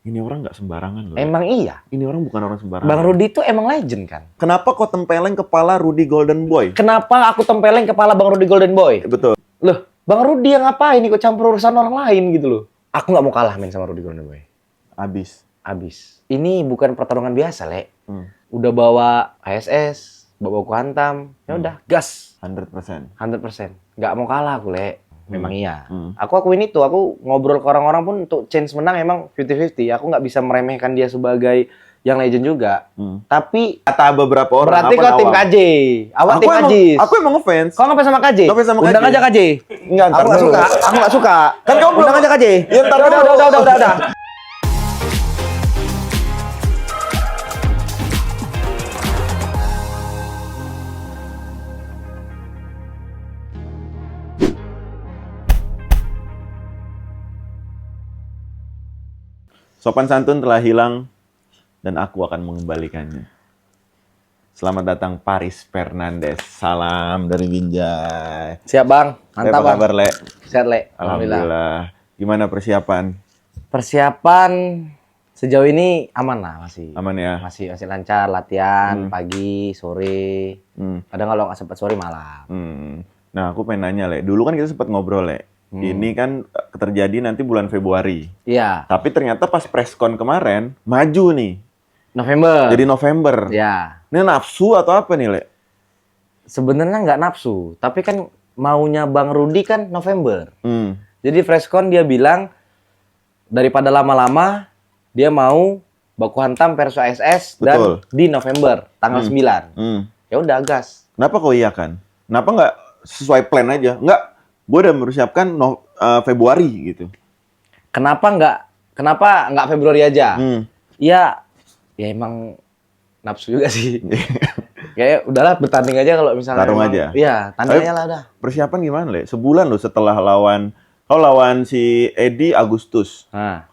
Ini orang nggak sembarangan loh. Emang iya. Ini orang bukan orang sembarangan. Bang Rudi itu emang legend kan? Kenapa kau tempeleng kepala Rudy Golden Boy? Kenapa aku tempeleng kepala Bang Rudi Golden Boy? Betul. Loh, Bang Rudi yang ngapain ikut campur urusan orang lain gitu loh. Aku nggak mau kalah main sama Rudi Golden Boy. Abis. Ini bukan pertarungan biasa, Le. Udah bawa HSS, bawa baku hantam. Ya udah, gas. 100%. 100%. Nggak mau kalah aku, Le. Memang iya. Aku akuin itu. Aku ngobrol ke orang-orang pun untuk chance menang emang 50-50. Aku nggak bisa meremehkan dia sebagai yang legend juga. Tapi Kata beberapa orang. berarti kau tim KJ. Awak tim Ajis. Aku emang ngefans. Kau ngefans sama KJ? Ngefans sama Undang KJ. aja KJ. Enggak, ntar Aku nggak dulu. suka. Aku nggak suka. Kan kau belum- Undang aja KJ. Ya, ntar dulu. Udah. Sopan santun telah hilang dan aku akan mengembalikannya. Selamat datang Paris Fernandes. Salam dari Binjai. Siap bang. Mantap Apa bang. kabar, Le? Sehat Le. Alhamdulillah. Gimana persiapan? Persiapan sejauh ini aman lah masih. Aman ya? Masih lancar latihan pagi, sore. Kadang kalau nggak sempat sore malam. Nah, aku pengen nanya, Le. Dulu kan kita sempat ngobrol, Le. Ini kan terjadi nanti bulan Februari. Iya. Tapi ternyata pas preskon kemarin, maju nih. November. Jadi November. Ya. Ini nafsu atau apa nih, Le? Sebenarnya nggak nafsu, tapi kan maunya Bang Rudi kan November. Hmm. Jadi Freshcon dia bilang daripada lama-lama dia mau baku hantam versus ASS Betul. dan di November tanggal 9. Ya udah gas. Kenapa kau iya kan? Kenapa nggak sesuai plan aja? Nggak, gue udah mempersiapkan Februari gitu. Kenapa nggak Februari aja? Ya emang nafsu juga sih. Kayak udahlah bertanding aja kalau misalnya Tarung emang, aja. Iya, tanding aja lah udah. Persiapan gimana, Le? Sebulan loh setelah kau lawan si Edi Agustus. Nah,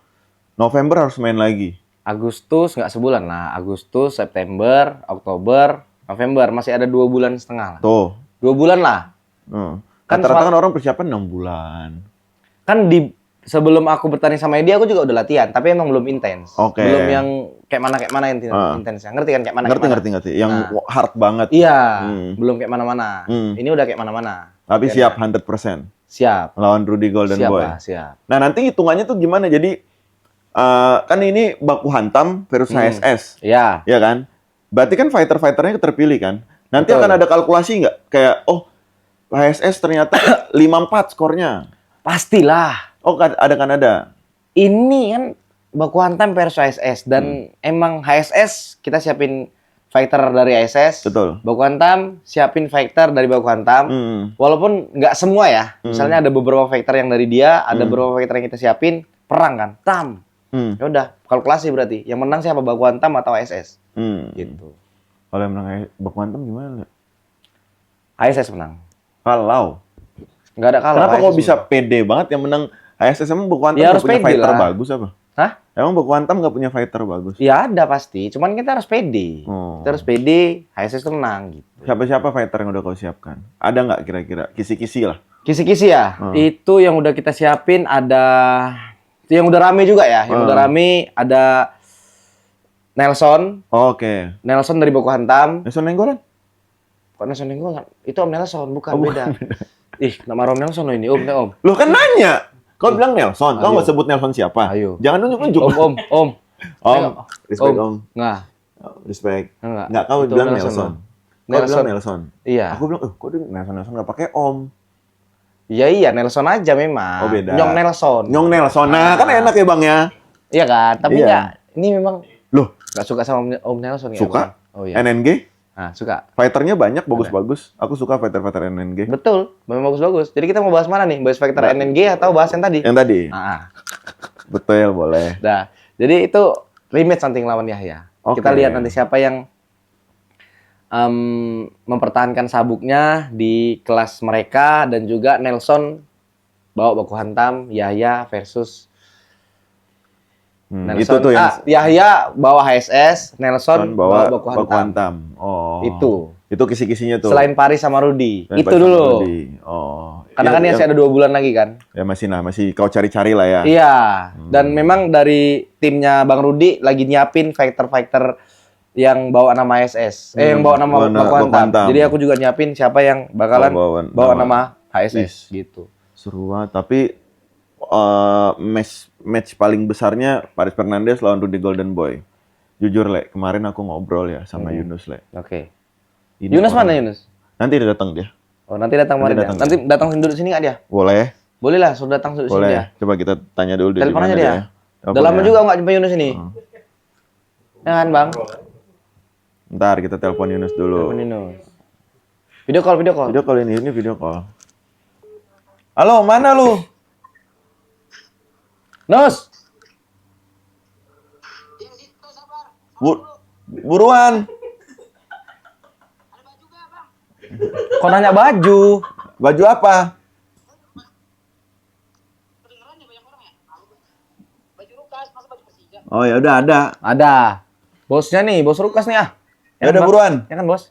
November harus main lagi. Agustus nggak sebulan lah. Agustus, September, Oktober, November masih ada 2 bulan setengah lah. Tuh. 2 bulan lah. Kan Rata-rata kan orang persiapan 6 bulan. Kan sebelum aku bertanding sama Edi aku juga udah latihan, tapi emang belum intens. Oke. Belum yang kayak mana intensnya. Ngerti kan kayak mana? Ngerti. Yang hard banget. Iya, belum kayak mana-mana. Ini udah kayak mana-mana. Tapi siap 100%. Siap. Lawan Rudy Golden Siap, Boy. Pak, siap. Nah, nanti hitungannya tuh gimana? Jadi kan ini baku hantam versus HSS. Iya. Ya kan? Berarti kan fighter-fighternya terpilih kan? Nanti Betul. akan ada kalkulasi nggak? Kayak, HSS ternyata 5-4 skornya. Pastilah. Oh, ada. Ini kan baku hantam versus HSS dan emang HSS kita siapin fighter dari HSS. Betul. Baku hantam siapin fighter dari baku hantam. Walaupun nggak semua ya. Misalnya ada beberapa fighter yang dari dia, ada beberapa fighter yang kita siapin perang kan. Ya udah, kalkulasi berarti. Yang menang siapa, baku hantam atau HSS? Gitu. Kalau yang menang baku hantam gimana? HSS menang. Kalau Nggak ada kalah. kenapa kok HSS bisa menang. pede banget yang menang HSS? Emang baku hantam Ya, nggak harus punya pede fighter lah. bagus apa? Hah? Emang baku hantam nggak punya fighter bagus? Ya ada pasti. Cuman kita harus pede. Kita harus pede. HSS tuh menang gitu. Siapa fighter yang udah kau siapkan? Ada nggak kira-kira? Kisi-kisi lah. Kisi-kisi ya. Itu yang udah kita siapin ada. Itu yang udah rame juga ya. Yang udah rame ada Nelson. Oke. Nelson dari baku hantam. Nelson Nenggolan? Kok Nelson Nenggolan? Itu Om Nelson, bukan beda. Ih, nama Om Nelson loh ini. Om. Loh kan nanya. Kau bilang Nelson. Kau nggak sebut Nelson siapa? Ayo. Jangan nunjuk-nunjuk. Om. Om. Respect Om. Nggak. Respect. Enggak. Nggak, kau Itu bilang Nelson, Nelson. Om. Kau bilang Nelson. Iya. Aku bilang, kok dia Nelson nggak pakai Om? Iya, Nelson aja memang. Oh, beda. Nyong Nelson. Nyong Nelson. Nah, kan enak ya Bang ya? Iya kan? Tapi Iya. enggak. Ini memang Loh, nggak suka sama Om Nelson ya? suka? Bang? Oh iya. NNG? Nah, suka. Fighternya banyak, bagus-bagus. Aku suka fighter-fighter NNG. Betul, memang bagus-bagus. Jadi kita mau bahas mana nih? Bahas fighter NNG atau bahas yang tadi? Yang tadi? Ah. Betul, boleh. Nah, jadi itu rematch nanti lawan Yahya. Oke. Kita lihat nanti siapa yang mempertahankan sabuknya di kelas mereka dan juga Nelson bawa baku hantam, Yahya versus Nelson. Itu tuh yang Yahya bawa HSS, Nelson bawa baku hantam. Oh. Itu. Itu kisi-kisinya tuh. Selain Paris sama Rudy. Selain Itu Paris sama dulu. Rudy. Oh. Karena kan masih ada 2 bulan lagi kan. Ya masih kau cari-cari lah ya. Iya. Dan memang dari timnya Bang Rudy lagi nyiapin fighter-fighter yang bawa nama HSS. yang bawa nama Baku Hantam. Jadi aku juga nyiapin siapa yang bakalan bawa nama HSS gitu. Seru banget. Tapi match paling besarnya Paris Fernandes lawan Rudy Golden Boy. Jujur, Le, kemarin aku ngobrol ya sama Yunus, Le. Oke. Ini Yunus orang- mana Yunus? Nanti dia datang dia. Oh, nanti datang kemarin. datang, Nanti datang duduk sini nggak dia? Boleh? Boleh lah, suruh datang duduk sini Boleh. dia. Coba kita tanya dulu di Telepon mana aja dia. Oh, Udah lama boleh. juga nggak jumpa Yunus ini. Ya kan, Bang? Ntar kita telepon Yunus dulu. Telepon Yunus. Video call. Video call ini video call. Halo, mana lu? Nus, Buruan. kok nanya baju? Baju apa? Oh ya udah ada. Ada. Bosnya nih, bos Rukas nih ah. Ya udah Bang? buruan. Ya kan, Bos?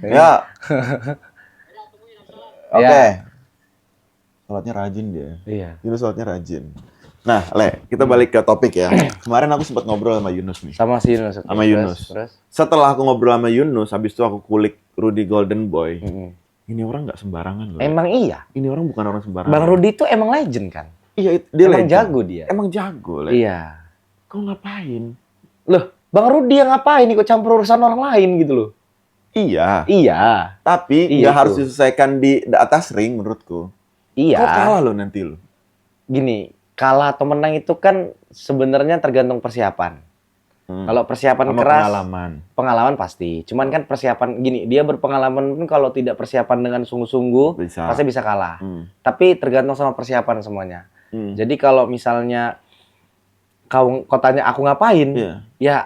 Ya. Oke. Ya. Sholatnya rajin dia. Iya. Yunus sholatnya rajin. Nah, Le, kita balik ke topik ya. Kemarin aku sempat ngobrol sama Yunus nih. Sama si Yunus. Sama Yunus. Terus? Setelah aku ngobrol sama Yunus, habis itu aku kulik Rudy Golden Boy. Mm-mm. Ini orang nggak sembarangan loh. Emang iya. Ini orang bukan orang sembarangan. Bang Rudy itu emang legend kan? Iya, dia Emang legend. jago dia. Emang jago, Le. Iya. Kau ngapain? Loh, Bang Rudy yang ngapain ikut campur urusan orang lain gitu loh? Iya. Iya. Tapi Iya, nggak harus itu. diselesaikan di atas ring menurutku. Iya. Kau kalah loh nanti lo. Gini, kalah atau menang itu kan sebenarnya tergantung persiapan. Kalau persiapan Sama keras, pengalaman. pasti. Cuman kan persiapan gini, dia berpengalaman pun kalau tidak persiapan dengan sungguh-sungguh, Bisa. pasti bisa kalah. Hmm. Tapi tergantung sama persiapan semuanya. Hmm. Jadi kalau misalnya kau tanya aku ngapain, Iya. ya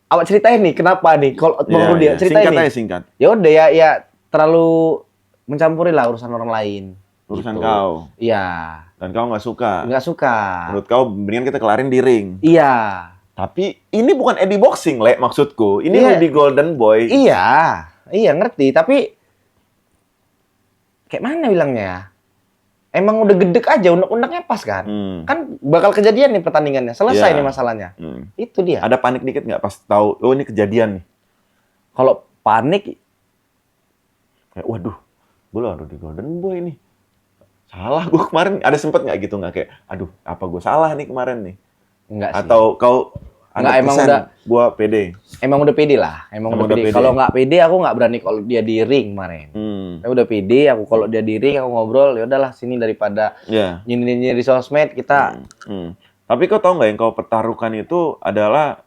awak ceritain nih kenapa nih kalau Bang Iya, Rudy iya. ceritain Singkat nih. aja singkat. Ya udah ya terlalu mencampuri lah urusan orang lain. Urusan Gitu. kau. Iya, Dan kau nggak suka. nggak suka. Menurut kau mendingan kita kelarin di ring. Iya. Tapi ini bukan Eddie Boxing, Le, maksudku. Ini Iya. Rudy Golden Boy. Iya ngerti. Tapi kayak mana bilangnya ya? Emang udah gedek aja, unek-uneknya pas kan? Hmm. Kan bakal kejadian nih pertandingannya. Selesai Iya. nih masalahnya. Hmm. Itu dia. Ada panik dikit nggak pas tahu, oh ini kejadian nih? Kalau panik, Kayak, waduh, gue lawan Rudy Golden Boy nih. Salah gue kemarin. Ada sempet nggak gitu nggak kayak, aduh, apa gue salah nih kemarin nih? enggak sih. Atau kau Nggak, emang 100% udah- gua pede. Emang udah pede lah. Emang udah pede. Kalau nggak pede, aku nggak berani kalau dia di ring kemarin. Saya udah pede, aku kalau dia di ring, aku ngobrol, ya udahlah sini daripada Ya. nyinir di sosmed, kita Tapi kau tahu nggak yang kau pertaruhkan itu adalah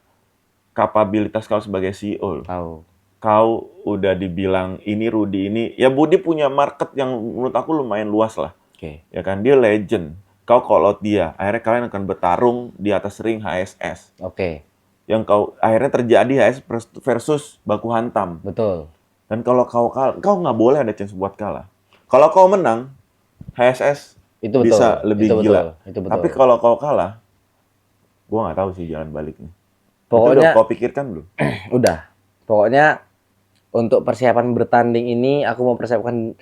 kapabilitas kau sebagai CEO. tahu. Kau udah dibilang ini Rudy ini, ya Budi punya market yang menurut aku lumayan luas lah. Oke. Ya kan, dia legend. Kau call out dia, akhirnya kalian akan bertarung di atas ring HSS. Oke, Yang kau akhirnya terjadi HSS versus Baku Hantam. betul. Dan kalau kau kalah, kau nggak boleh ada chance buat kalah. Kalau kau menang, HSS Itu betul. bisa lebih itu gila. Betul. Itu betul. Tapi kalau kau kalah, gua nggak tahu sih jalan baliknya. Itu Pokoknya udah kau pikirkan belum? udah. Pokoknya untuk persiapan bertanding ini aku mau persiapkan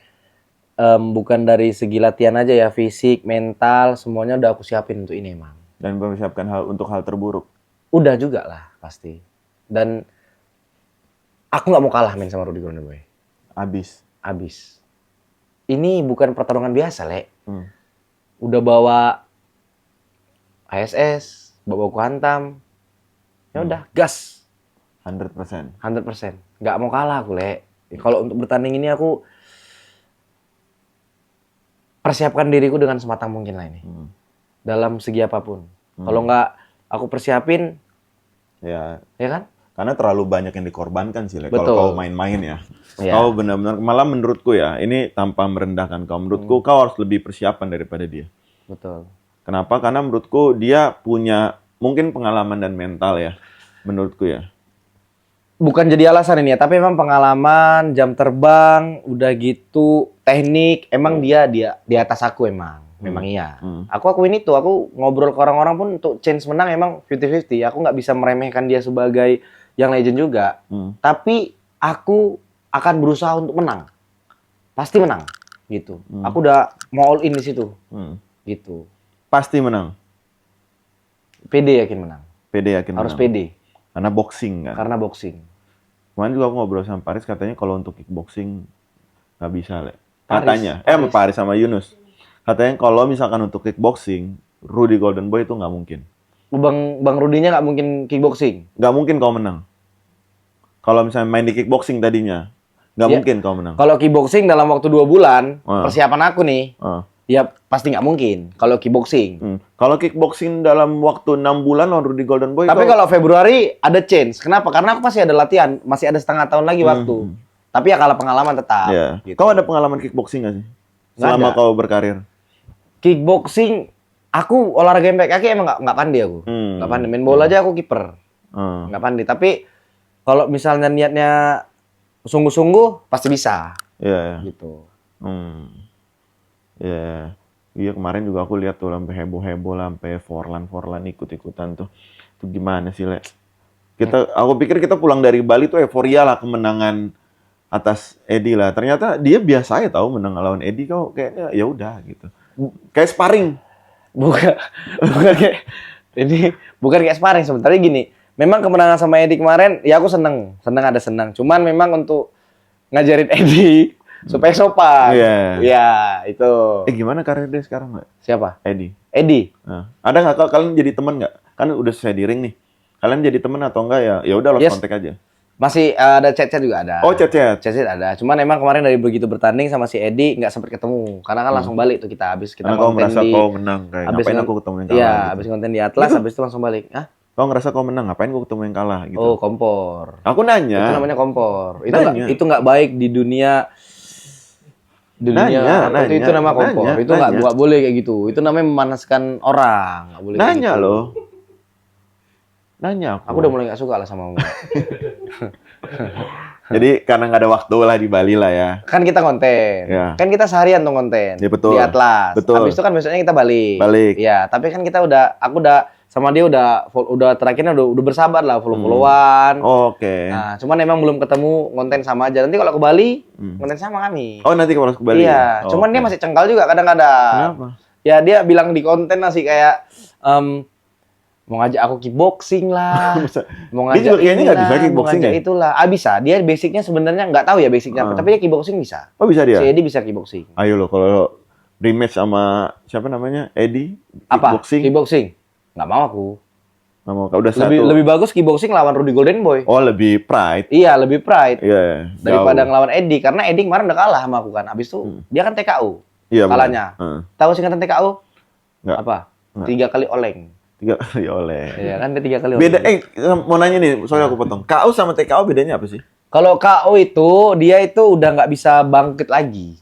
bukan dari segi latihan aja ya, fisik, mental, semuanya udah aku siapin untuk ini emang. Dan mempersiapkan untuk hal terburuk. Udah juga lah pasti. Dan aku nggak mau kalah main sama Rudy Golden Boy. Abis. Ini bukan pertarungan biasa, Le. Hmm. Udah bawa ASS, bawa Baku Hantam. Ya udah, gas 100%. 100%. Nggak mau kalah aku, Le. Kalau untuk bertanding ini aku persiapkan diriku dengan sematang mungkin lah ini. Dalam segi apapun. Kalau nggak aku persiapin, Ya, ya kan? karena terlalu banyak yang dikorbankan sih, Le. Betul. Kalau kau main-main ya. Iya. Kau benar-benar, malah menurutku ya, ini tanpa merendahkan kau. Menurutku kau harus lebih persiapan daripada dia. Betul. Kenapa? Karena menurutku dia punya mungkin pengalaman dan mental ya. Menurutku ya. Bukan jadi alasan ini ya, tapi memang pengalaman, jam terbang, udah gitu, teknik, emang dia di atas aku emang. Memang iya. Aku akuin itu, aku ngobrol ke orang-orang pun untuk chance menang emang 50-50. Aku nggak bisa meremehkan dia sebagai yang legend juga. Tapi aku akan berusaha untuk menang. Pasti menang gitu. Aku udah mau all in di situ. Gitu. Pasti menang. PD yakin menang. PD yakin Harus menang. PD. Karena boxing kan. Karena boxing. Kemarin juga aku ngobrol sama Paris, katanya kalau untuk kickboxing nggak bisa, Le. Paris. Katanya. Sama Paris sama Yunus. Katanya kalau misalkan untuk kickboxing, Rudy Golden Boy itu nggak mungkin. Bang Rudinya nggak mungkin kickboxing. Nggak mungkin kau menang. Kalau misalnya main di kickboxing tadinya, nggak mungkin kau menang. Kalau kickboxing dalam waktu 2 bulan, persiapan aku nih, ya pasti nggak mungkin. Kalau kickboxing. Kalau kickboxing dalam waktu 6 bulan lawan Rudy Golden Boy. Tapi kalau Februari ada change. Kenapa? Karena aku masih ada latihan, masih ada setengah tahun lagi waktu. Tapi ya kalah pengalaman tetap. Yeah. Gitu. Kau ada pengalaman kickboxing nggak sih? Selama kau berkarir? Kickboxing, aku olahraga yang pakai kaki emang nggak pandai aku. Nggak pandai. Main bola aja aku kiper. Nggak pandai. Tapi kalau misalnya niatnya sungguh-sungguh, pasti bisa. Iya. Gitu. Iya. Iya, kemarin juga aku lihat tuh sampai heboh-heboh, sampai Forlan ikut-ikutan tuh. Itu gimana sih, Le? Aku pikir kita pulang dari Bali tuh euforia lah kemenangan atas Eddie lah. Ternyata dia biasa aja tahu menang lawan Eddie, kau kayaknya ya udah gitu. Kayak sparring. Bukan kayak sparring sebenarnya gini. Memang kemenangan sama Eddie kemarin, ya aku seneng ada senang. Cuman memang untuk ngajarin Eddie supaya sopan. Iya, itu. Gimana karir dia sekarang, nggak? Siapa? Eddie. Nah. Ada nggak kalian jadi teman nggak? Kan udah selesai di ring nih. Kalian jadi teman atau enggak ya? Ya udah lost kontak aja. Masih ada chat-chat juga ada. Oh, chat-chat. Chat-chat ada. Cuman emang kemarin dari begitu bertanding sama si Eddie nggak sempat ketemu. Karena kan langsung balik tuh kita habis kita konten. Karena kau merasa kau menang kayak ngapain aku ketemu yang kalah. Iya, gitu. habis konten di Atlas habis itu langsung balik. Hah? Kau ngerasa kau menang, ngapain kau ketemu yang kalah gitu. Oh, kompor. Aku nanya. Itu namanya kompor. Itu nggak baik di dunia. Itu nama kompor. Itu nggak boleh kayak gitu. Itu namanya memanaskan orang. Nggak boleh. Nanya gitu. loh. Nanya aku. Aku udah mulai nggak suka lah sama kamu. Jadi karena nggak ada waktu lah di Bali lah ya. Kan kita konten. Ya. Kan kita seharian tuh konten. Ya, betul. Di Atlas. Betul. Habis itu kan besoknya kita balik. Iya, tapi kan aku udah sama dia udah terakhirnya udah bersahabat lah, follow-followan. Oke. Nah, cuman emang belum ketemu konten sama aja. Nanti kalau ke Bali, konten sama kami. Oh, nanti kalau ke Bali. Iya, cuman dia masih cengkal juga kadang-kadang. Kenapa? Ya dia bilang di konten masih kayak mau ngajak aku kickboxing lah, mau ngajak dia juga kayaknya nggak bisa kickboxing ya? Itulah, bisa. Dia basicnya sebenarnya nggak tahu ya basicnya apa, tapi dia kickboxing bisa. Oh, bisa dia? Si Eddie bisa kickboxing. Ayo loh, kalau rematch sama siapa namanya? Eddie Apa? kickboxing. Kickboxing? Nggak mau aku. Nggak mau, udah satu. Lebih bagus kickboxing lawan Rudy Golden Boy. Oh, lebih pride. Iya, lebih pride. Iya. Daripada ngelawan Eddie, karena Eddie kemarin udah kalah sama aku kan. Abis itu dia kan TKU. Iya, kalahnya. Tahu singkatan TKU? Nggak. Apa? 3 kali oleng. 3 kali oleh. Iya kan, dia 3 kali oleng. Beda, mau nanya nih, soalnya aku potong. KO sama TKO bedanya apa sih? Kalau KO itu, dia itu udah nggak bisa bangkit lagi.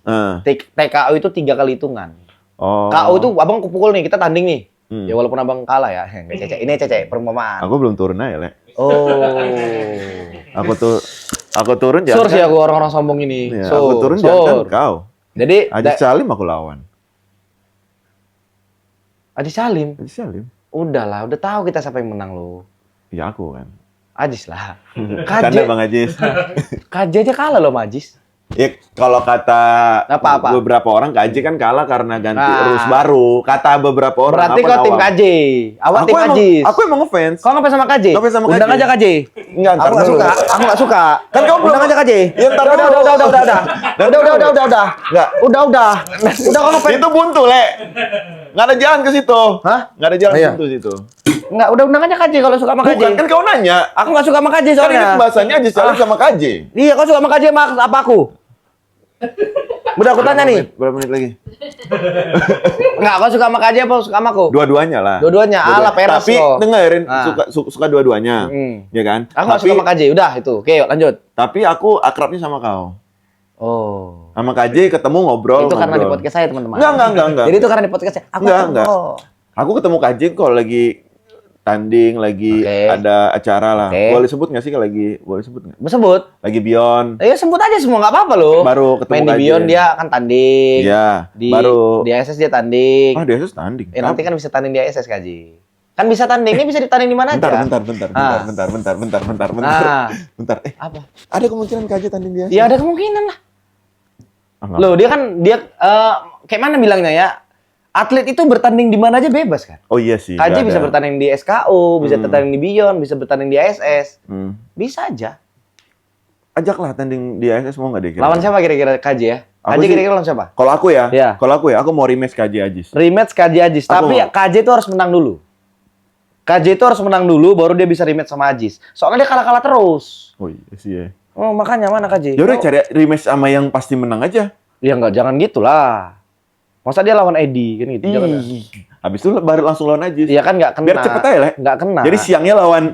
TKO itu 3 kali hitungan. Oh. KO itu abang kupukul nih, kita tanding nih. Ya walaupun abang kalah ya. Nggak cecek. Ini cecek, perumpamaan. Aku belum turun aja, Le. Oh. Aku turun jangan. Sur sih aku orang-orang sombong ini. Ya, aku turun jangan kau. Jadi Aziz Salim aku lawan. Aziz Salim? Aziz Salim. Udahlah, udah tahu kita siapa yang menang lo. Ya aku kan. Aziz lah. Canda Bang Aziz. KJ aja kalah loh sama Aziz. Ya kalau kata apa? beberapa orang KJ kan kalah karena ganti rules baru. Kata beberapa orang. Berarti kau tim KJ. Awak tim Aziz. Aku emang ngefans. Kau ngefans sama KJ? Ngefans sama KJ. Undang aja KJ. Enggak, aku nggak suka. Aku nggak suka. Kan kau belum. Undang aja KJ. Ya, udah. Udah. Enggak. Udah kau ngefans. Itu buntu, Le. Nggak ada jalan ke situ. Hah? Nggak ada jalan buntu situ. Enggak, udah undang aja KJ kalau suka sama KJ. Bukan, kan kau nanya. Aku nggak suka sama KJ Kan soalnya. ini bahasanya Aziz Salim sama KJ. Iya, kau suka sama KJ apa aku? Udah aku tanya nih. Berapa menit lagi? Enggak, kau suka sama KJ apa suka sama aku? Dua-duanya lah. Dua-duanya. Alah, peras Tapi kok. dengerin, suka dua-duanya. Ya kan? Aku nggak suka sama KJ. Udah, itu. Oke, yuk, lanjut. Tapi aku akrabnya sama kau. Oh. Sama KJ ketemu ngobrol. Itu karena di podcast saya, teman-teman. Enggak. Jadi itu karena di podcast saya. Enggak. Aku ketemu KJ kok lagi tanding, lagi ada acara lah. Boleh sebut nggak sih kalau lagi? Boleh sebut nggak? Sebut. Lagi Beyond. Ya sebut aja semua, nggak apa-apa loh. Baru ketemu main di Beyond dia kan tanding. Iya. Di ASS dia tanding. Di ASS tanding. Nanti kan bisa tanding di ASS KJ. Kan bisa tanding, ini bisa ditanding di mana Bentar. aja. Ah. Bentar. Apa? Ada kemungkinan KJ tanding dia? Ya ada kemungkinan lah. Enggak. Loh, dia kayak mana bilangnya ya? Atlet itu bertanding di mana aja bebas kan? Oh iya sih. KJ nggak bisa ada. bertanding di SKU, bisa bertanding di Beyond, bisa bertanding di ASS. Bisa aja. Ajaklah tanding di ASS mau nggak deh? Lawan siapa kira-kira KJ ya? Aku KJ sih- kira-kira lawan siapa? Kalau aku ya, Iya. aku mau rematch KJ Ajis. Rematch KJ Ajis, Aku tapi mau. KJ itu harus menang dulu. KJ itu harus menang dulu, baru dia bisa rematch sama Ajis. Soalnya dia kalah-kalah terus. Oh iya sih ya. Oh, makanya mana KJ? Ya udah cari rematch sama yang pasti menang aja. Ya enggak, jangan gitulah. Masa dia lawan Edi kan gitu? Jangan. Habis itu baru langsung lawan Ajis. Iya kan nggak kena. Biar cepet aja lah. Nggak kena. Jadi siangnya lawan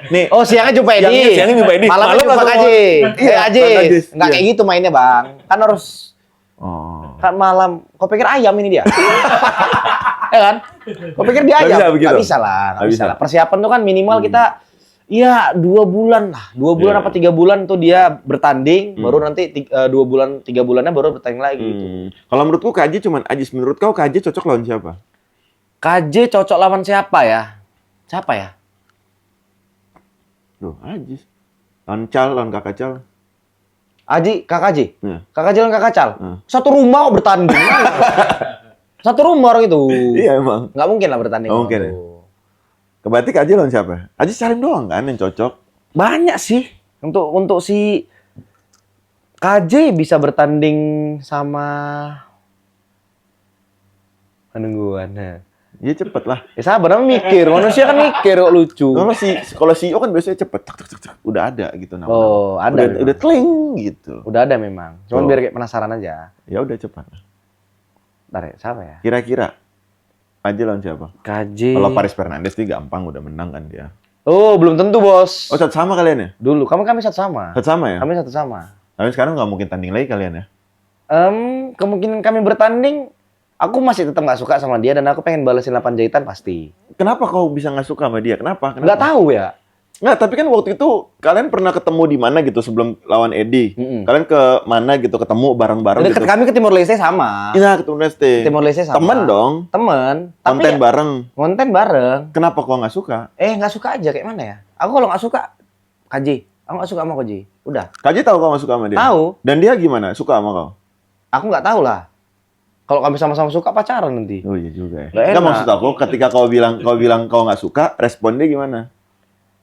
nih. Oh, siangnya jumpa Edi. Siangnya jumpa Edi. Malamnya Malam jumpa langsung KJ. lawan- Iya, Ajis. lawan Ajis. Nggak Iya. kayak gitu mainnya, Bang. Kan harus Oh. kan malam. Kau pikir ayam ini dia? Ya kan? Kau pikir dia Nggak ayam? bisa begitu? Nggak bisa lah. Nggak Nggak bisa bisa. lah. Persiapan tuh kan minimal kita ya 2 bulan lah. 2 bulan Iya. apa 3 bulan tuh dia bertanding. Baru nanti 2 bulan, 3 bulannya baru bertanding lagi gitu. Kalau menurutku KJ cuman Ajis. Menurut kau KJ cocok lawan siapa? KJ cocok lawan siapa ya? Siapa ya? Duh, Ajis. Lawan Kakak Cal. Aji, Kakak Aji? Iya. Kakak Jalan Kakak Cal? Hmm. Satu rumah kok bertanding. Satu rumah orang itu. Iya emang. Nggak mungkin lah bertanding. Nggak orang mungkin itu. Berarti KJ lawan siapa? Ajis Salim doang kan yang cocok. Banyak sih. Untuk si KJ bisa bertanding sama penungguan. Iya cepet lah. Ya sabar, namanya mikir. Manusia kan mikir kok lucu. Kalau CEO kan biasanya cepet. Cek. Udah ada gitu namanya. Oh, ada. Udah kling gitu. Udah ada memang. Cuman Oh. biar kayak penasaran aja. Ya udah cepat. Bentar ya, siapa ya? Kira-kira aja lawan siapa? KJ. Kalau Paris Fernandes sih gampang udah menang kan dia. Oh, belum tentu, Bos. Oh, satu sama kalian ya? Dulu kami satu sama. Satu sama ya? Kami satu sama. Tapi sekarang nggak mungkin tanding lagi kalian ya? Kemungkinan kami bertanding, aku masih tetap nggak suka sama dia dan aku pengen balesin 8 jahitan pasti. Kenapa kau bisa nggak suka sama dia? Kenapa? Nggak tahu ya. Nggak, tapi kan waktu itu kalian pernah ketemu di mana gitu sebelum lawan Edi. Mm-mm. Kalian ke mana gitu ketemu bareng-bareng gitu. Kami ke Timor Leste sama. Iya, ketemu Neste. Timor Leste sama. Temen dong. Temen. Tapi Konten ya, bareng. konten bareng. Kenapa kau nggak suka? Nggak suka aja kayak mana ya? Aku kalau nggak suka, KJ. Aku nggak suka sama KJ. Udah. Kaji tahu kau nggak suka sama dia? Tahu. Dan dia gimana? Suka sama kau? Aku nggak tahu lah. Kalau kami sama-sama suka pacaran nanti. Oh iya juga ya. Nggak Nggak, enak. maksud aku ketika kau bilang kau nggak suka, respon dia gimana?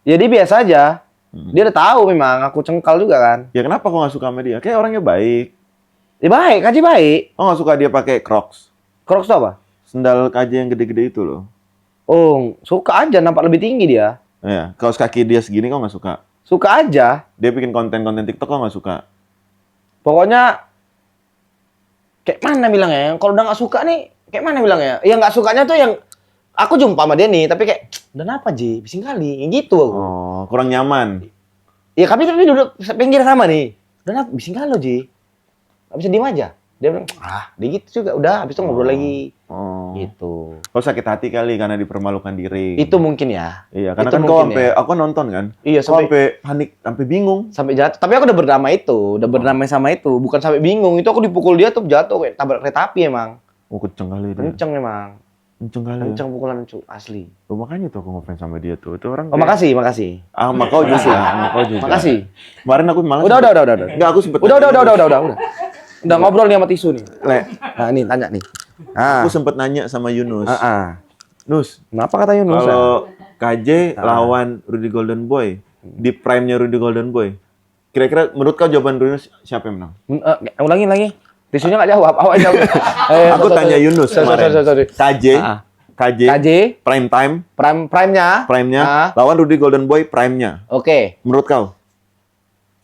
Ya dia biasa aja. Dia udah tahu memang aku cengkal juga kan. Ya kenapa kau nggak suka sama dia? Kayak orangnya baik. Ya baik, KJ baik. Kau nggak suka dia pakai Crocs? Crocs itu apa? Sendal KJ yang gede-gede itu loh. Oh, suka aja nampak lebih tinggi dia. Ya, kaos kaki dia segini kau nggak suka? Suka aja. Dia bikin konten-konten TikTok kau nggak suka? Pokoknya kayak mana bilangnya? Kalau udah nggak suka nih, kayak mana bilangnya? Yang nggak sukanya tuh yang aku jumpa sama dia nih, tapi kayak udah apa Ji? Bising kali, gitu aku. Oh, kurang nyaman. Ya tapi duduk pinggir sama nih. Udah apa? Bising kali lo Ji. Gak bisa diem aja. Dia bilang, dia gitu juga. Udah, habis itu ngobrol lagi. Oh. Gitu. Kau sakit hati kali karena dipermalukan diri. Itu mungkin ya. Iya, karena itu kan kau mungkin sampai ya. aku nonton kan. Iya, Kau sampai panik, sampai bingung. sampai jatuh. Tapi aku udah berdamai itu, udah berdamai sama itu. Bukan sampai bingung. Itu aku dipukul dia tuh jatuh kayak tabrak kereta api emang. Oh, kenceng kali dia. Kenceng emang. Kenceng kali. Ya. Kenceng pukulan asli. Oh, makanya tuh aku ngefans sama dia tuh. Itu orang Oh, makasih, makasih. sama kau juga, sama kau juga. Makasih. Kemarin aku malah Udah. Enggak, aku sempet Udah. Udah ngobrol nih sama tisu nih. Le, Nah, ini tanya nih. Ah. aku sempet nanya sama Yunus. Nus, Kenapa kata Yunus? kalau KJ lawan Rudy Golden Boy di prime-nya Rudy Golden Boy, kira-kira menurut kau jawaban Yunus siapa yang menang? Ulangi lagi. Tisunya nggak jawab. Awak jawab. Aku tanya Yunus kemarin. Sorry. KJ, KJ, KJ, prime time, prime-nya. prime-nya lawan Rudy Golden Boy prime-nya. Oke. Menurut kau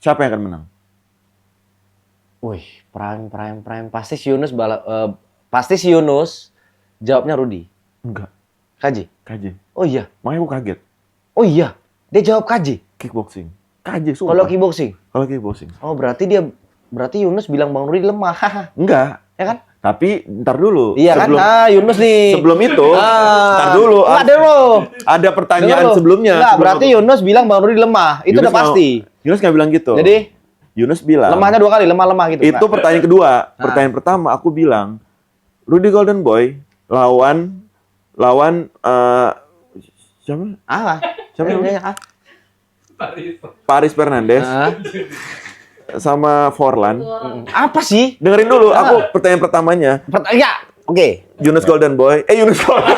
siapa yang akan menang? Wih, prime. Pasti si Yunus jawabnya Rudy. Enggak, KJ. KJ. Oh iya. Makanya aku kaget. Oh iya. Dia jawab KJ. Kickboxing. KJ sumpah. Kalau kickboxing. Kalau kickboxing. Oh, berarti Yunus bilang Bang Rudy lemah. Enggak. Ya kan? Tapi ntar dulu. Iya sebelum, kan? Yunus nih. Sebelum itu, ntar dulu. Enggak dulu. Ada pertanyaan Dengar lu. sebelumnya. Enggak, sebelum berarti aku- Yunus bilang Bang Rudy lemah. Itu Yunus udah pasti. Yunus nggak bilang gitu. Jadi Yunus bilang. lemahnya 2 kali, lemah gitu. Itu pertanyaan kedua. Pertanyaan pertama aku bilang, Rudy Golden Boy lawan Siapa? Siapa namanya? namanya? Paris Fernandes sama Forlan. Apa sih? Dengerin dulu, aku pertanyaan pertamanya. Ya, oke. Yunus Golden Boy. Yunus Golden.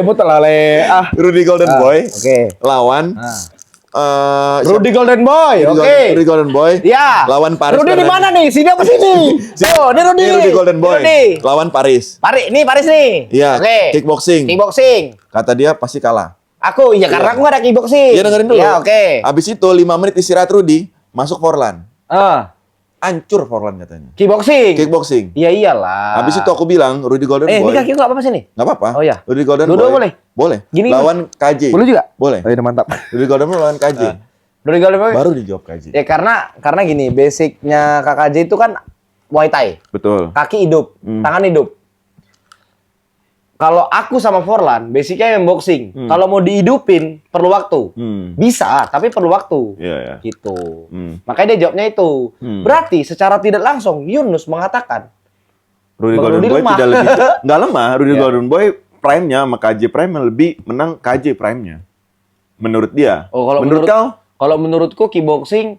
Betul lah le. Rudy Golden Boy. Oke. Lawan Rudy Golden Boy. Oke. Rudy Golden Boy. Ya. Lawan Paris. Rudy di mana nih? Sini apa sini? Oh, ini Rudy. Ini Rudy Golden Boy. Rudy. Lawan Paris. Paris nih. Iya. Oke. Kickboxing. Kata dia pasti kalah. Aku karena aku gak ada kickboxing. Iya, dengerin dulu. Ya, oke. Abis itu 5 menit istirahat Rudy, masuk Forlan. Hancur Forlan katanya. Kickboxing. Iya iyalah. Habis itu aku bilang Rudy Golden Boy. Ini kaki gak apa-apa sini? Nggak apa-apa. Oh iya. Rudy Golden Dua-dua Boy. boleh? Boleh. Gini lawan KJ. Boleh juga? Boleh. Oh, iya, mantap. Rudy Golden Boy lawan KJ. Rudy Golden Boy. Baru dijawab KJ. Ya karena gini, basicnya KKJ itu kan Muay Thai. Betul. Kaki hidup, tangan hidup. Kalau aku sama Forlan, basicnya yang boxing. Kalau mau dihidupin, perlu waktu. Bisa, tapi perlu waktu. Iya. Gitu. Makanya dia jawabnya itu. Berarti secara tidak langsung, Yunus mengatakan, Rudy Bang Golden Rudy Boy lemah. tidak lebih... Nggak lemah. Rudy Golden Boy prime-nya sama KJ prime lebih menang KJ prime-nya. Menurut dia. Oh, kalau menurut kau? Kalau menurutku, kickboxing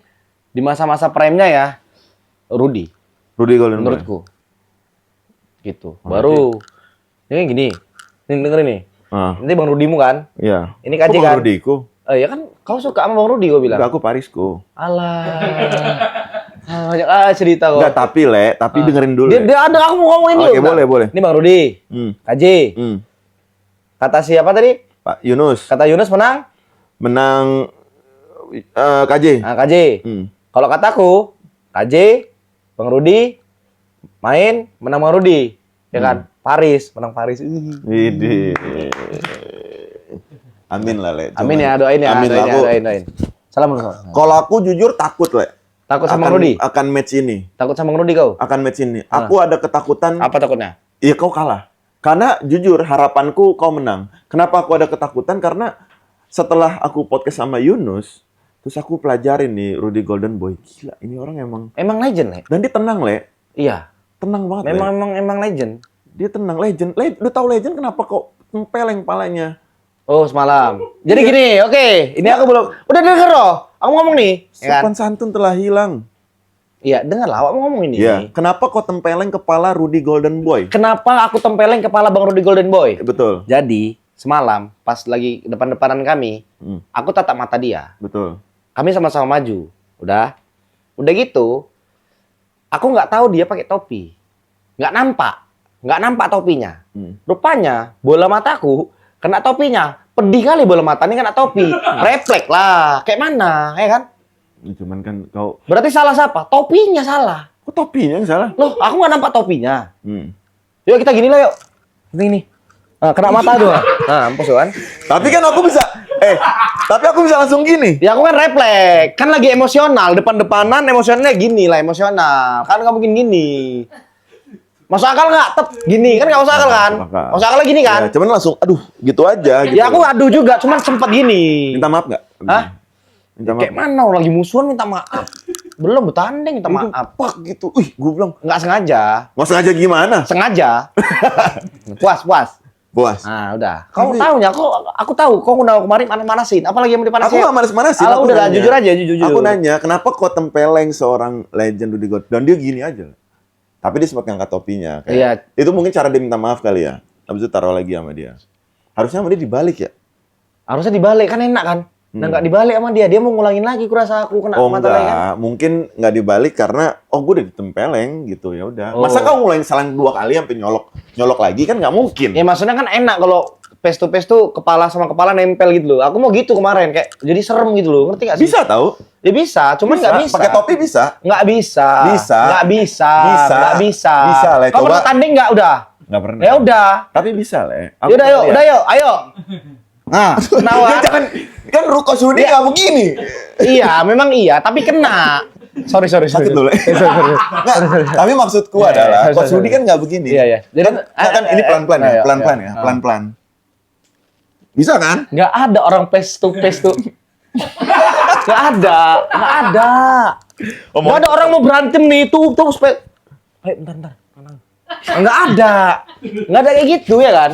di masa-masa prime-nya ya, Rudy Golden menurutku. Gitu. Baru... Ini gini, dengerin nih. Ini Bang Rudimu kan? Iya. Ini KJ Bang kan? Rudiku. Ya kan, kau suka sama Bang Rudi, gue bilang. Enggak, aku Parisku. Alah. Banyak cerita kok. Enggak, tapi dengerin dulu. Dia ada, aku mau ngomongin dulu. Oke, boleh. Ini Bang Rudi, KJ. Kata siapa tadi? Pak Yunus. Kata Yunus menang KJ. KJ. Kalau kataku, KJ, Bang Rudi, menang Bang Rudi. Ya kan? Paris, menang Paris. Widih. Amin lah, Le. Amin ya, doain ya. Doain. Salam dulu. Kalau aku jujur takut, Le. Takut sama Bang Rudi? Akan match ini. Takut sama Bang Rudi kau? Akan match ini. Aku ada ketakutan. Apa takutnya? Iya, kau kalah. Karena jujur harapanku kau menang. Kenapa aku ada ketakutan? Karena setelah aku podcast sama Yunus, terus aku pelajarin nih Rudy Golden Boy. Gila, ini orang emang legend, Le. Dan dia tenang, Le. Iya. Tenang banget, Memang legend. Dia tenang, legend. Lu tahu legend kenapa kok tempeleng palanya? Oh, semalam. Jadi gini, oke. Ini aku belum. Udah denger loh. Aku ngomong nih. Sopan santun telah hilang. Iya, dengar lah. Aku ngomong ini. Iya. Kenapa kok tempeleng kepala Rudy Golden Boy? Kenapa aku tempeleng kepala Bang Rudy Golden Boy? Betul. Jadi, semalam pas lagi depan-depanan kami, aku tatap mata dia. Betul. Kami sama-sama maju. Udah gitu. Aku nggak tahu dia pakai topi. Nggak nampak topinya. Rupanya bola mataku kena topinya. Pedih kali bola mata ini kena topi. Refleks lah. Kayak mana, ya kan? Cuman kan kau... Berarti salah siapa? Topinya salah. Kok topinya yang salah? Loh, aku nggak nampak topinya. Yuk kita gini lah yuk. Ini. Nah, kena mata tuh. Nah, mampus kan? Tapi kan aku bisa... tapi aku bisa langsung gini. Ya aku kan refleks. Kan lagi emosional. Depan-depanan emosionalnya gini lah. Emosional. Kan nggak mungkin gini. Masuk akal nggak? Gini kan nggak masuk akal kan? Masuk akal gini kan? Ya, cuman langsung, aduh, gitu aja. Gitu. Ya aku aduh juga, cuman sempat gini. Minta maaf nggak? Hah? Minta maaf. Kayak mana? Lagi musuhan minta maaf. Belum bertanding minta maaf. Apa gitu? Gue bilang. Nggak sengaja. Nggak sengaja gimana? Sengaja. Puas. Nah udah. Kamu tahunya, aku tahu. Kau udah kemarin manasin. Apalagi yang dipanasin? Aku nggak manas-manasin. Udah lah, jujur aja. Aku nanya, kenapa kok tempeleng seorang legend Rudy Golden? Dan dia gini aja. Tapi dia sempat ngangkat topinya. Iya. Itu mungkin cara dia minta maaf kali ya. Habis itu taruh lagi sama dia. Harusnya sama dia dibalik ya? Harusnya dibalik, kan enak kan? Nah nggak dibalik sama dia. Dia mau ngulangin lagi kurasa aku kena mata lagi kan? Mungkin nggak dibalik karena gue udah ditempeleng gitu ya udah. Masa kau ngulangin salang 2 kali sampai nyolok lagi kan nggak mungkin. Ya maksudnya kan enak kalau face to face tuh kepala sama kepala nempel gitu loh. Aku mau gitu kemarin kayak jadi serem gitu loh. Ngerti nggak sih? Bisa tahu? Ya bisa, cuman nggak bisa. Pakai topi bisa? Nggak bisa. Bisa. Nggak bisa. Bisa. Nggak bisa. Bisa, Le. Kau Coba. pernah tanding nggak udah? Nggak pernah. Ya udah. Tapi bisa, Le. Udah yuk, ayo. Nah, kenapa? Ya, jangan kan Ruko Sudi nggak begini. Iya, memang iya, tapi kena. Sorry. Sakit dulu. Sorry. Tapi maksudku adalah Coach Rudi kan nggak begini. Iya. Jadi kan ini pelan-pelan ya, pelan-pelan. Bisa kan? Nggak ada orang face to face tuh. Nggak ada. Nggak ada orang mau berantem nih tuh supaya. Ayo bentar. Nggak ada kayak gitu ya kan?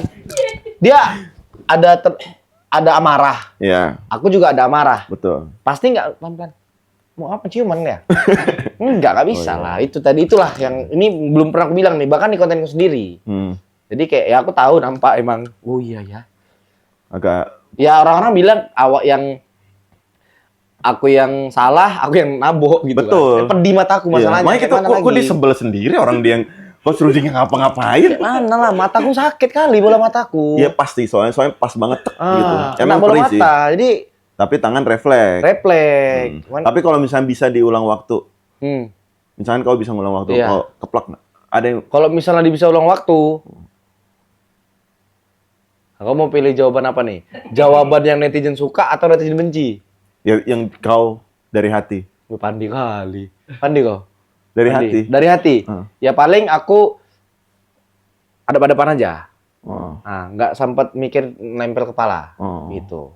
ada amarah. Iya, Aku juga ada amarah. betul. Pasti nggak pelan-pelan. Mau apa ciuman ya? Nggak bisa Oh, iya. lah. Itulah yang ini belum pernah aku bilang nih. Bahkan di kontenku sendiri. Jadi kayak ya aku tahu nampak emang. Oh iya ya. Agak Ya orang-orang bilang aku yang salah, aku yang nabok gitu betul. kan. Pedih mataku masalahnya. Makanya kita Kayak mana kok lagi? disebel sendiri orang dia yang Coach Rudy nggak ngapa-ngapain. Mana lah, mataku sakit kali bola mataku. Iya pasti, soalnya pas banget tek, gitu. Kena bola perih sih. mata. Jadi Tapi tangan refleks. refleks. Cuman- Tapi kalau misalnya bisa diulang waktu, Hmm. misalnya kau bisa ngulang waktu, Iya. kau keplak nggak? Ada yang Kalau misalnya bisa ulang waktu, aku mau pilih jawaban apa nih? Jawaban yang netizen suka atau netizen benci? yang kau dari hati, Gue pandi kali. Pandi kau? dari Pandi. hati. Dari hati. Ya paling aku ada aja. Oh, Nah, nggak sempat mikir nempel kepala. Oh. Gitu.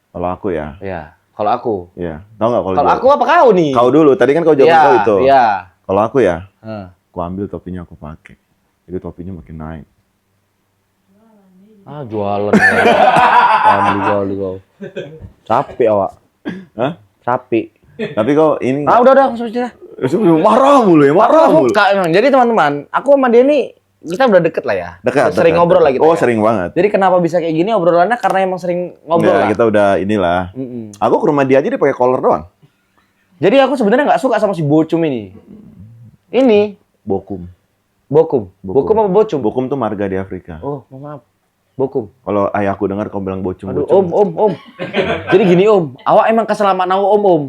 kalau aku ya, Ya. Kalau aku. iya. Tahu nggak kalau Kalau jawab? aku apa kau nih? Kau dulu. Tadi kan kau jawab Iya, kau itu. Iya. Kalau aku ya, Heeh. aku ambil topinya aku pakai. Jadi topinya makin naik. Ah, jualan. Jualan kau. Capek awak. Hah? Capek. Tapi kau ini Udah, langsung aja. marah mulu ya, marah Aku mulu. suka emang. Jadi teman-teman, aku sama dia nih kita udah deket lah ya. Dekat. Sering dekat, ngobrol dekat. lah kita. Oh, ya. sering banget. Jadi kenapa bisa kayak gini obrolannya karena emang sering ngobrol Nggak, lah. kita udah inilah. Mm-mm. Aku ke rumah dia aja dia pakai collar doang. Jadi aku sebenarnya nggak suka sama si Bocum ini. Ini Bokum. Bokum. Bokum apa Bocum? Bokum tuh marga di Afrika. Oh, maaf. Bokum. Kalau ayahku dengar kau bilang bocum. Aduh, bocum. om. Jadi gini om, awak emang keselamatan aku om.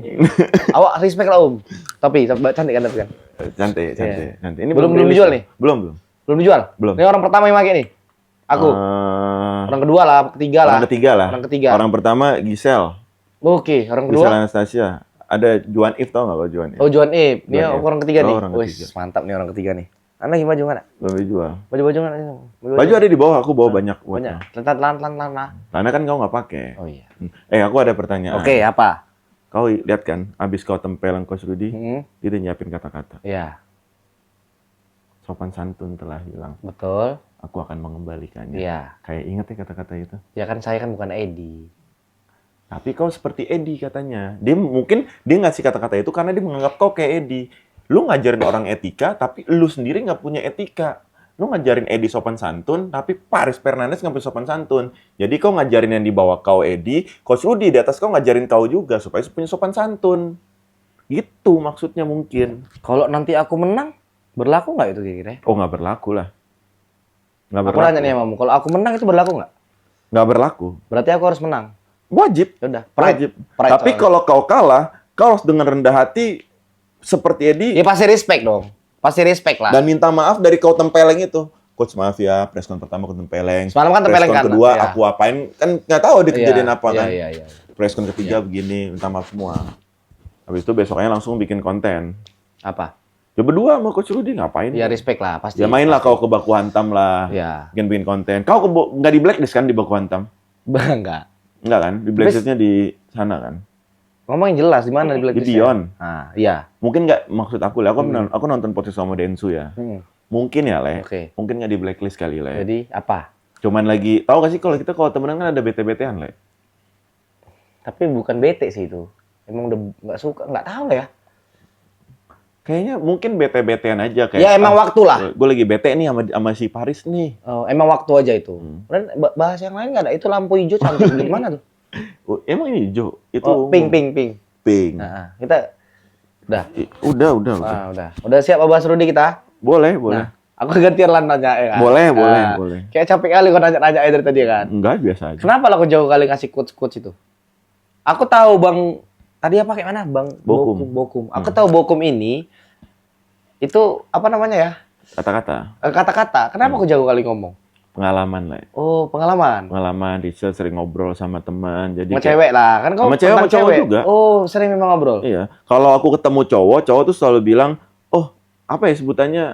Awak respect lah om. Tapi cantik kan tapi kan. Cantik. Cantik. Ini Belum rilis dijual tuh. nih? Belum. Belum dijual? Belum. Ini orang pertama yang pakai nih. Aku. Orang kedua lah, ketiga lah. Orang ketiga lah. Orang ketiga. Orang pertama Giselle. Oke, orang kedua. Giselle Anastasia. Ada Juan If, tau nggak kau Juan If? Oh, Juan Ip. Ini Juan Ip. orang ketiga nih. Oh, orang Wih, ketiga. mantap nih orang ketiga nih. Anda gimana baju mana? Belum dijual. Baju mana? Baju ada di bawah, aku bawa banyak. Banyak. buatnya. Lan. Karena kan kau nggak pakai. Oh iya. Aku ada pertanyaan. Oke, apa? Kau lihat kan, abis kau tempelan Coach Rudy, Hmm, dia udah nyiapin kata-kata. iya, Sopan santun telah hilang. betul. Aku akan mengembalikannya. Iya. Kayak inget ya kata-kata itu. Ya kan saya kan bukan Edi. Tapi kau seperti Edi katanya. Mungkin dia ngasih kata-kata itu karena dia menganggap kau kayak Edi. Lu ngajarin orang etika, tapi lu sendiri nggak punya etika. Lu ngajarin Edi sopan santun, tapi Paris Fernandes nggak punya sopan santun. Jadi kau ngajarin yang di bawah kau Edi, Coach Rudy di atas kau ngajarin kau juga supaya punya sopan santun. Gitu maksudnya mungkin. Kalau nanti aku menang, berlaku nggak itu kira-kira? Oh nggak berlaku lah. Nggak Aku berlaku. nanya nih sama kamu, kalau aku menang itu berlaku nggak? Nggak berlaku. Berarti aku harus menang. Wajib. Ya udah, Wajib. Pride Tapi soalnya. kalau kau kalah, kau harus dengan rendah hati seperti Edi. Ya pasti respect dong. Pasti respect lah. Dan minta maaf dari kau tempeleng itu. Coach maaf ya, preskon pertama aku tempeleng. Semalam kan tempeleng Preskon kan? kedua Iya. aku apain, kan nggak tahu ada kejadian apa kan. Iya. Preskon ketiga begini, minta maaf semua. Habis itu besoknya langsung bikin konten. Apa? Ya berdua sama Coach Rudy ngapain? Ya respect lah, pasti. Ya main lah kau ke Baku Hantam lah. Ya. Bikin konten. Kau nggak di blacklist kan di Baku Hantam? Enggak. Enggak kan? Di blacklistnya di sana kan? Ngomongin jelas di mana di Di Dion. Nah, iya. Mungkin nggak maksud aku lah. Aku nonton podcast sama Densu ya. Mungkin ya, Le. Oke. Mungkin nggak di blacklist kali, Le. Jadi apa? Cuman lagi, tahu gak sih kalau kita kalau temenan kan ada bete-betean, Le. Tapi bukan bete sih itu. Emang udah nggak suka, nggak tahu lah ya. Kayaknya mungkin bete-betean aja kayak. Ya emang waktu lah. Gue lagi bete nih sama si Paris nih. Oh, emang waktu aja itu. Dan bahas yang lain nggak ada. Itu lampu hijau cantik di mana tuh? Oh, emang ini hijau? Itu Oh, pink. Pink. Nah, kita udah. Udah. Udah. Udah siap bahas Rudy kita? Boleh. Nah, aku gantian lah nanya ya kan? Boleh. Kayak capek kali kau nanya-nanya dari tadi kan? Enggak, biasa aja. Kenapa lah kau jauh kali ngasih quotes itu? Aku tahu Bang, tadi apa kayak mana? Bang Bokum. Aku tahu Bokum ini, itu apa namanya ya? Kata-kata. Kata-kata. Kenapa aku jauh kali ngomong? Pengalaman, Le. Oh, pengalaman. Pengalaman, Rachel sering ngobrol sama teman. Jadi Sama cewek lah. Kan kau Sama cewek, tentang sama cowok juga. Oh, sering memang ngobrol. Iya. Kalau aku ketemu cowok tuh selalu bilang, oh, apa ya sebutannya?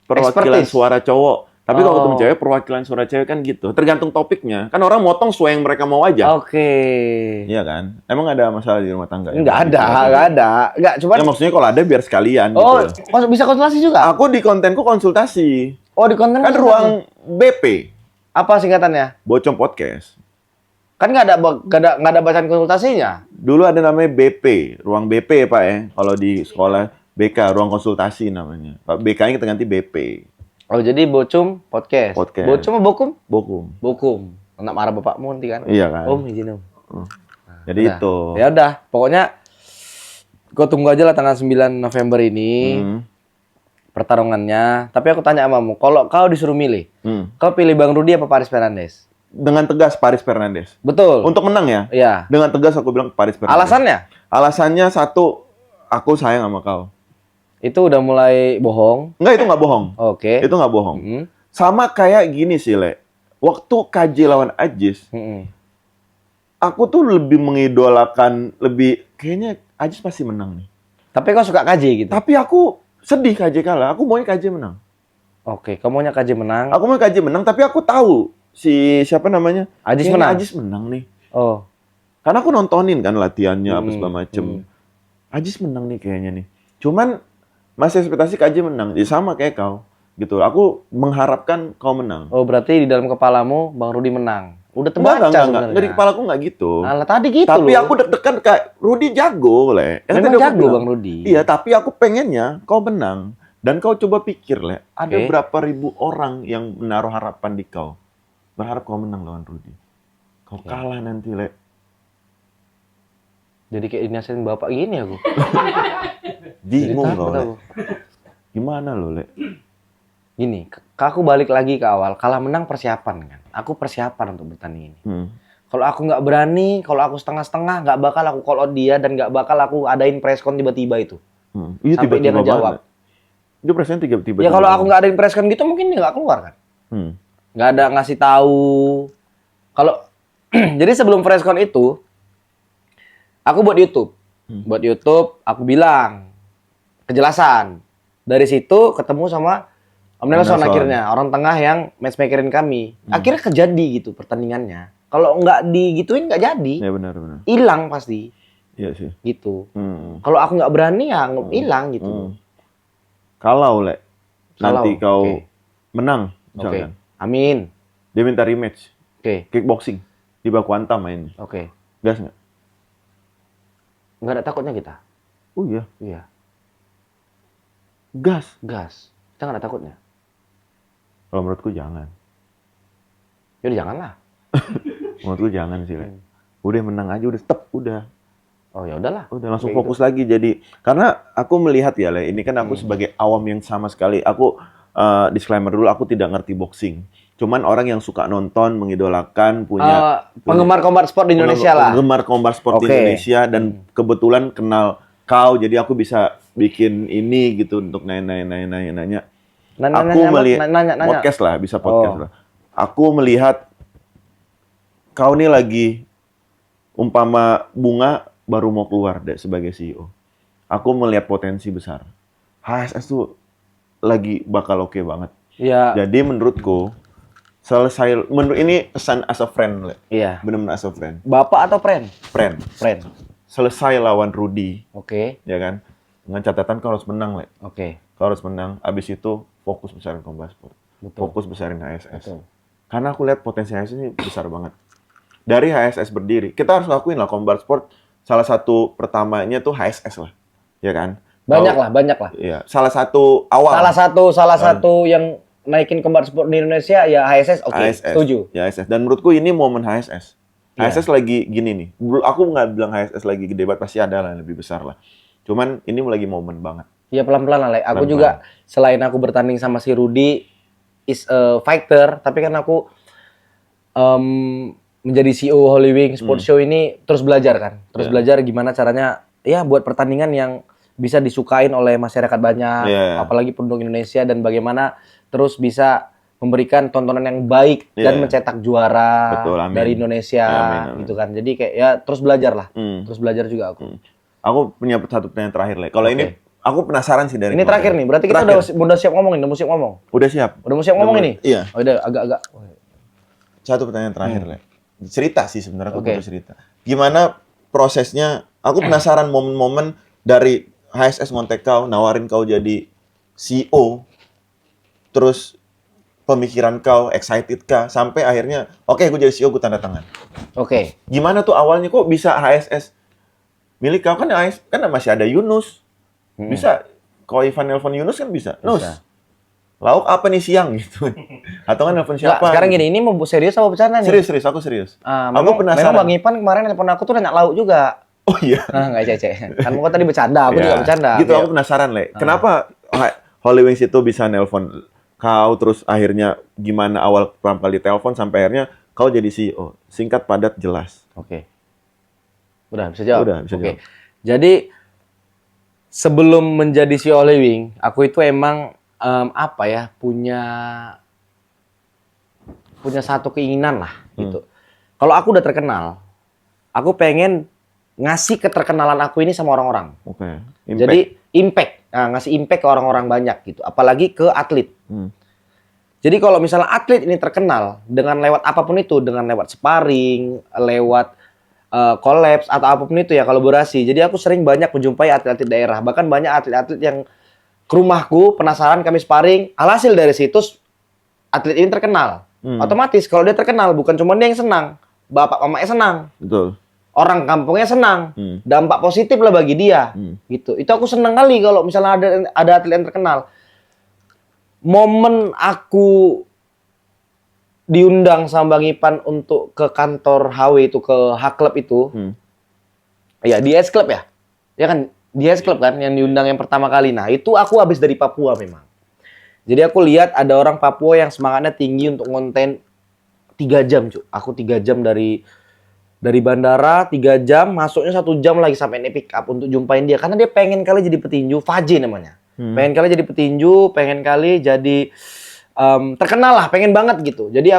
Perwakilan Expertise. suara cowok. Tapi kalau Oh. ketemu cewek, perwakilan suara cewek kan gitu. Tergantung topiknya. Kan orang motong sesuai yang mereka mau aja. Oke. Iya kan? Emang ada masalah di rumah tangga? ya? Enggak ada. Enggak, cuman Ya maksudnya kalau ada biar sekalian oh, gitu. bisa konsultasi juga? Aku di kontenku konsultasi. Oh, di konten Kan konsultasi. ruang BP. Apa singkatannya? Bocom Podcast. Kan nggak ada bacaan konsultasinya. Dulu ada namanya BP, ruang BP Pak ya. Kalau di sekolah BK, ruang konsultasi namanya. Pak BK-nya kita ganti BP. Oh, jadi Bocum podcast. Podcast. Bocum apa Bokum? Bokum. Bokum. Nak marah bapakmu nanti kan? Iya kan. Om izin om. Jadi Udah. itu. Ya udah, pokoknya kau tunggu aja lah tanggal 9 November ini pertarungannya. Tapi aku tanya sama kamu, kalau kau disuruh milih, kau pilih Bang Rudi apa Paris Fernandes? Dengan tegas Paris Fernandes. Betul. Untuk menang ya? Iya. Dengan tegas aku bilang Paris Fernandes. Alasannya? Alasannya satu, aku sayang sama kau. Itu udah mulai bohong. Enggak, itu nggak bohong. Oke. Itu nggak bohong. Sama kayak gini sih, Le. Waktu KJ lawan Ajis, aku tuh lebih mengidolakan, kayaknya Ajis pasti menang nih. Tapi kau suka KJ gitu? Tapi aku sedih KJ kalah. Aku maunya KJ menang. Oke, kamu maunya KJ menang. Aku mau KJ menang, tapi aku tahu siapa namanya? Ajis Kayaknya menang? Ajis menang nih. Oh. Karena aku nontonin kan latihannya apa segala macem. Ajis menang nih kayaknya nih. Cuman masih ekspektasi KJ menang. Ya sama kayak kau. Gitu. Aku mengharapkan kau menang. Oh, berarti di dalam kepalamu Bang Rudi menang. Udah terbaca sebenarnya. Dari kepala aku nggak gitu. Alah, tadi gitu Tapi loh. aku deg-degan kayak Rudi jago, Le. Yang Memang tadi aku jago bilang. Bang Rudi. Iya, tapi aku pengennya kau menang. Dan kau coba pikir, Le. Ada Oke. berapa ribu orang yang menaruh harapan di kau. Berharap kau menang lawan Rudi. Kau kalah nanti, Le. Jadi kayak dinasihatin bapak gini aku. Bingung Jadi kau, takut Le. aku. Gimana lo, Le? Gini, aku balik lagi ke awal. Kalah menang persiapan kan. Aku persiapan untuk bertanding ini. Kalau aku nggak berani, kalau aku setengah-setengah, nggak bakal aku call out dia dan nggak bakal aku adain presscon tiba-tiba itu. Iya, Sampai dia ngejawab. Dia presiden tiba-tiba. Ya kalau aku nggak adain presscon gitu mungkin dia nggak keluar kan. Nggak ada ngasih tahu. Kalau jadi sebelum presscon itu, aku buat YouTube. Buat YouTube, aku bilang kejelasan. Dari situ ketemu sama Om Nelson akhirnya, orang tengah yang matchmakerin kami. Akhirnya kejadi gitu pertandingannya. Kalau nggak digituin nggak jadi. Ya benar. Hilang pasti. Iya sih. Gitu. Kalau aku nggak berani ya hilang gitu. Kalau, Le, nanti Kalau, kau oke. menang, Oke. misalkan. Amin. Dia minta rematch. Oke. Kickboxing. Di Baku Antam mainnya. Oke. Gas nggak? Nggak ada takutnya kita. Oh iya. Iya. Gas. Gas. Kita nggak ada takutnya. Kalau menurutku jangan. Yaudah janganlah. Menurutku jangan sih, Le. Udah menang aja, udah stop, udah. Oh ya udahlah. Udah langsung Kayak fokus lagi. Jadi, karena aku melihat ya, Le, ini kan aku sebagai awam yang sama sekali, aku disclaimer dulu, aku tidak ngerti boxing. Cuman orang yang suka nonton, mengidolakan, punya Penggemar combat sport di Indonesia lah. penggemar combat sport di Oke. Indonesia, dan kebetulan kenal kau, jadi aku bisa bikin ini gitu untuk nanya. Aku melihat nanya. podcast lah, bisa podcast Oh. lah. Aku melihat kau nih lagi umpama bunga baru mau keluar deh sebagai CEO. Aku melihat potensi besar. HSS tuh lagi bakal oke banget. Iya. Jadi menurutku ini pesan as a friend, Le. Iya. Benar-benar as a friend. Bapak atau friend? Friend. Friend. Selesai lawan Rudi, Oke. ya kan? Dengan catatan kau harus menang, Le. Oke. Kau harus menang. Abis itu fokus besarin Combat Sport. Betul. Fokus besarin HSS. Betul. Karena aku lihat potensi HSS ini besar banget. Dari HSS berdiri, kita harus akuin lah Combat Sport salah satu pertamanya tuh HSS lah, ya kan? Banyak lah. Iya, salah satu awal. Salah satu yang naikin combat sport di Indonesia ya HSS. Oke. HSS. Setuju. Ya HSS. Dan menurutku ini momen HSS. Iya. HSS lagi gini nih. Aku nggak bilang HSS lagi gede banget, pasti ada lah yang lebih besar lah. Cuman ini lagi momen banget. Ya pelan-pelan lah, Le. Aku Pelan-pelan. juga selain aku bertanding sama si Rudi is a fighter, tapi kan aku menjadi CEO Holy Wing Sports Show ini terus belajar kan. Terus belajar gimana caranya ya buat pertandingan yang bisa disukain oleh masyarakat banyak, apalagi penduduk Indonesia, dan bagaimana terus bisa memberikan tontonan yang baik dan mencetak juara dari Indonesia gitu kan. Jadi kayak ya terus belajar lah. Terus belajar juga aku. Aku punya satu pertanyaan terakhir, Le. Kalau ini aku penasaran sih dari ini terakhir nih. Berarti kita udah siap ngomong nih, udah mau siap ngomong. Udah siap. Udah mau siap ngomong ini? Iya. Oh, udah agak-agak. Satu pertanyaan terakhir, Le. Cerita sih sebenarnya, aku butuh cerita. Gimana prosesnya? Aku penasaran momen-momen dari HSS ngontek kau, nawarin kau jadi CEO, terus pemikiran kau, excited kah, sampai akhirnya, oke, gue jadi CEO, gue tanda tangan. Oke. Gimana tuh awalnya kok bisa HSS? Milik kau kan AS, kan masih ada Yunus. Bisa, kalau Ivan nelpon Yunus kan bisa. Nus, Bisa. lauk apa nih siang gitu. Atau kan nelpon Nggak, siapa? sekarang gitu. gini, ini mau serius apa bercanda nih? Serius, aku serius. Memang, Aku penasaran. memang Bang Ipan kemarin nelpon aku tuh nanya lauk juga. Oh iya. Nggak cece. Kan mau tadi bercanda, aku Ya, juga bercanda. gitu, aku penasaran, Le. Kenapa Holy Wings itu bisa nelpon kau, terus akhirnya gimana awal pertama kali telepon sampai akhirnya kau jadi CEO? Singkat, padat, jelas. Oke. Udah, bisa jawab? Udah, bisa Oke. jawab. Jadi, sebelum menjadi CEO Holy Wing, aku itu emang punya satu keinginan lah gitu. Kalau aku udah terkenal, aku pengen ngasih keterkenalan aku ini sama orang-orang. Oke. Jadi impact, ngasih impact ke orang-orang banyak gitu, apalagi ke atlet. Jadi kalau misalnya atlet ini terkenal dengan lewat apapun itu, dengan lewat sparring, lewat kolaps atau apapun itu ya, kolaborasi. Jadi aku sering banyak menjumpai atlet-atlet daerah, bahkan banyak atlet-atlet yang ke rumahku penasaran, kami sparring. Alhasil dari situ atlet ini terkenal. Otomatis kalau dia terkenal, bukan cuma dia yang senang, bapak mamanya senang. Betul. Orang kampungnya senang, dampak positif lah bagi dia, gitu. Itu aku senang kali kalau misalnya ada atlet yang terkenal. Momen aku diundang sama Bang Ipan untuk ke kantor HW itu, ke H-Club itu, ya di S Club ya, ya kan di S Club kan yang diundang yang pertama kali. Nah itu aku habis dari Papua memang. Jadi aku lihat ada orang Papua yang semangatnya tinggi untuk konten 3 jam, cu. Aku 3 jam dari bandara, 3 jam, masuknya 1 jam lagi sampai naik pick up untuk jumpain dia. Karena dia pengen kali jadi petinju, Faje namanya. Pengen kali jadi petinju, pengen kali jadi terkenal lah, pengen banget gitu. Jadi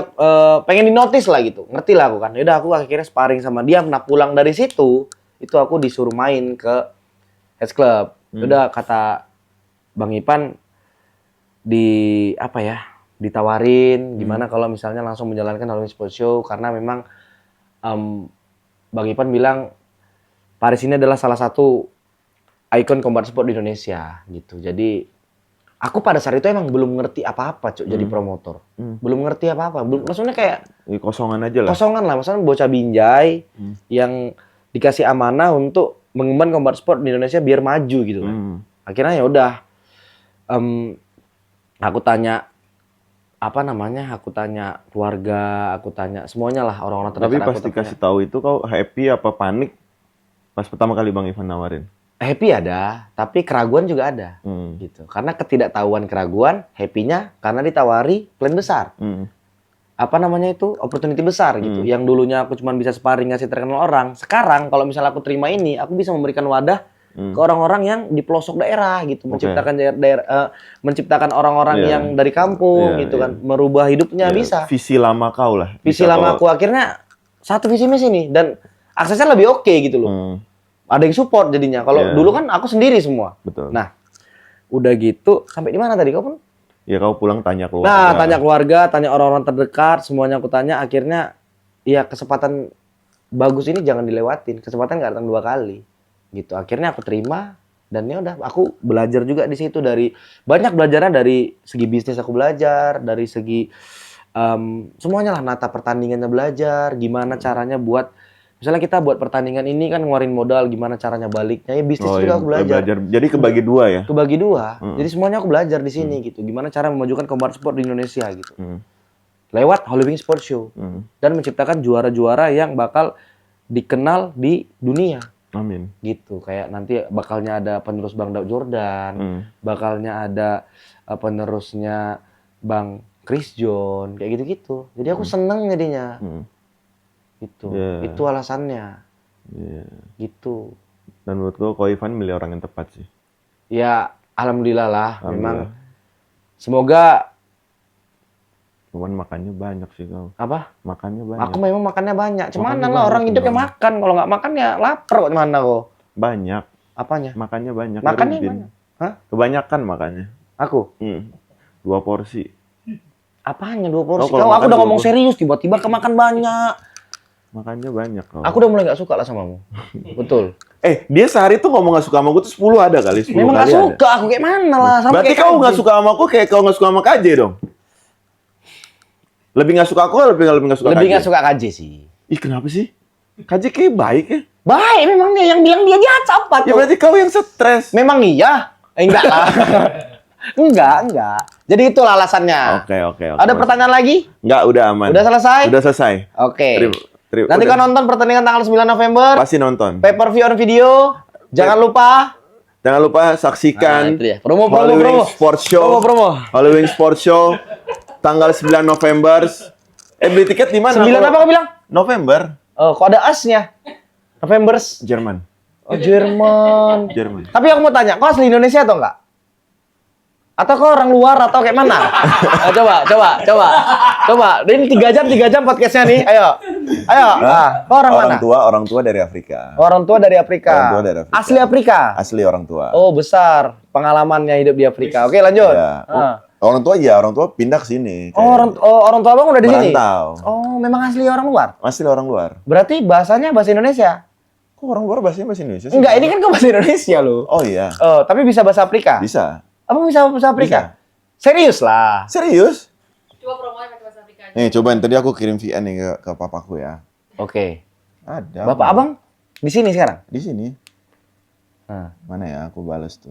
pengen dinotis lah gitu. Ngerti lah aku kan. Yaudah aku akhirnya sparring sama dia. Nah pulang dari situ, itu aku disuruh main ke S Club. Udah kata Bang Ipan ditawarin gimana kalau misalnya langsung menjalankan Holy Wings Sports Show, karena memang Bang Ipan bilang Paris ini adalah salah satu ikon combat sport di Indonesia gitu. Jadi aku pada saat itu emang belum ngerti apa-apa, Cuk, jadi promotor. Belum ngerti apa-apa. Maksudnya kayak Kosongan aja lah. Kosongan lah, maksudnya bocah binjai yang dikasih amanah untuk mengemban combat sport di Indonesia biar maju gitu kan. Akhirnya ya udah aku tanya aku tanya keluarga, aku tanya semuanya lah, orang-orang terdekat. Tapi pas dikasih tahu itu kau happy apa panik pas pertama kali Bang Ivan nawarin? Happy ada, tapi keraguan juga ada, gitu. Karena ketidaktahuan, keraguan, happy-nya karena ditawari plan besar. Opportunity besar gitu. Yang dulunya aku cuma bisa sparring ngasih terkenal orang, sekarang kalau misalnya aku terima ini, aku bisa memberikan wadah ke orang-orang yang di pelosok daerah gitu, menciptakan orang-orang yang dari kampung gitu kan, merubah hidupnya bisa. Visi lama kau lah. Visi lama aku akhirnya satu visi misi nih, dan aksesnya lebih oke gitu loh. Ada yang support jadinya. Kalau dulu kan aku sendiri semua. Betul. Nah, udah gitu sampai di mana tadi kau pun? Ya kau pulang tanya keluarga. Nah, tanya keluarga, tanya orang-orang terdekat, semuanya aku tanya. Akhirnya ya kesempatan bagus ini jangan dilewatin. Kesempatan nggak datang 2 kali. Gitu. Akhirnya aku terima, dan ya udah aku belajar juga di situ, dari banyak belajarnya, dari segi bisnis aku belajar, dari segi semuanya lah, nata pertandingannya belajar, gimana caranya buat misalnya kita buat pertandingan ini kan ngeluarin modal, gimana caranya baliknya, ya bisnis juga aku belajar. Jadi kebagi 2 ya? Kebagi 2. Jadi semuanya aku belajar di sini gitu. Gimana cara memajukan combat sport di Indonesia gitu. Lewat Holy Wings Sports Show. Dan menciptakan juara-juara yang bakal dikenal di dunia. Amin. Gitu. Kayak nanti bakalnya ada penerus Bang Daud Jordan, bakalnya ada penerusnya Bang Chris John, kayak gitu-gitu. Jadi aku seneng jadinya. Gitu. Itu alasannya. Gitu. Dan menurut gue, Ko Ivan milih orang yang tepat sih. Ya, alhamdulillah lah. Memang semoga. Cuman makannya banyak sih kau. Apa? Makannya banyak. Aku memang makannya banyak. Cuman lah orang hidup yang makan. Kalau nggak makan ya lapar kok, gimana kok? Banyak. Apanya? Makannya banyak. Makannya banyak. Hah? Kebanyakan makannya. Aku? 2 porsi. Apanya 2 porsi? Aku udah ngomong serius, tiba-tiba kemakan banyak. Makannya banyak kau. Aku udah mulai nggak suka lah samamu. Betul. Dia sehari tuh ngomong nggak suka sama gue tuh 10 ada kali. 10 memang nggak suka, aku kayak mana lah. Berarti kau nggak suka sama aku kayak kau nggak suka sama KJ dong? Lebih nggak suka aku, lebih nggak suka Lebih KJ? nggak suka KJ sih. Ih, kenapa sih? KJ kayak baik ya? Baik, memang dia yang bilang dia jahat apa Ya tuh? berarti kau yang stres. Memang iya? Enggak lah. enggak. Jadi itulah alasannya. Oke. Ada pertanyaan lagi? Nggak, udah aman. Udah selesai? Udah selesai. Oke. Nanti udah. kau nonton pertandingan tanggal 9 November. Pasti nonton. Pay-per-view on video. Jangan lupa. Jangan lupa saksikan Nah, itu dia. Promo. Halloween Sports Show. Promo. Halloween Sports Show tanggal 9 November. Beli tiket di mana? 9 apa kau bilang? November. Oh, kok ada asnya? Novembers. Jerman. Oh, Jerman. Jerman. Tapi aku mau tanya, kau asli Indonesia atau enggak? Atau kau orang luar atau kayak mana? Coba. Ini 3 jam podcastnya nih. Ayo. Kau orang mana? Orang tua dari Afrika. Orang tua dari Afrika. Orang tua dari Afrika. Asli Afrika. Asli orang tua. Oh, besar pengalamannya hidup di Afrika. Oke, lanjut. Ya. Orang tua pindah ke sini. Orang tua Abang udah di sini. Merantau. Oh, memang asli orang luar. Asli orang luar. Berarti bahasanya bahasa Indonesia. Kok orang luar bahasa Indonesia sih? Enggak, ini kan kau bahasa Indonesia loh. Oh iya. Oh, tapi bisa bahasa Afrika. Bisa. Abang bisa bahasa Afrika? Serius lah. Serius? Coba promonya pakai bahasa Afrika aja. Nih, cobain. Tadi aku kirim VN nih ke papaku ya. Oke. Ada. Bapak Abang di sini sekarang? Di sini. Nah. Mana ya? Aku balas tuh.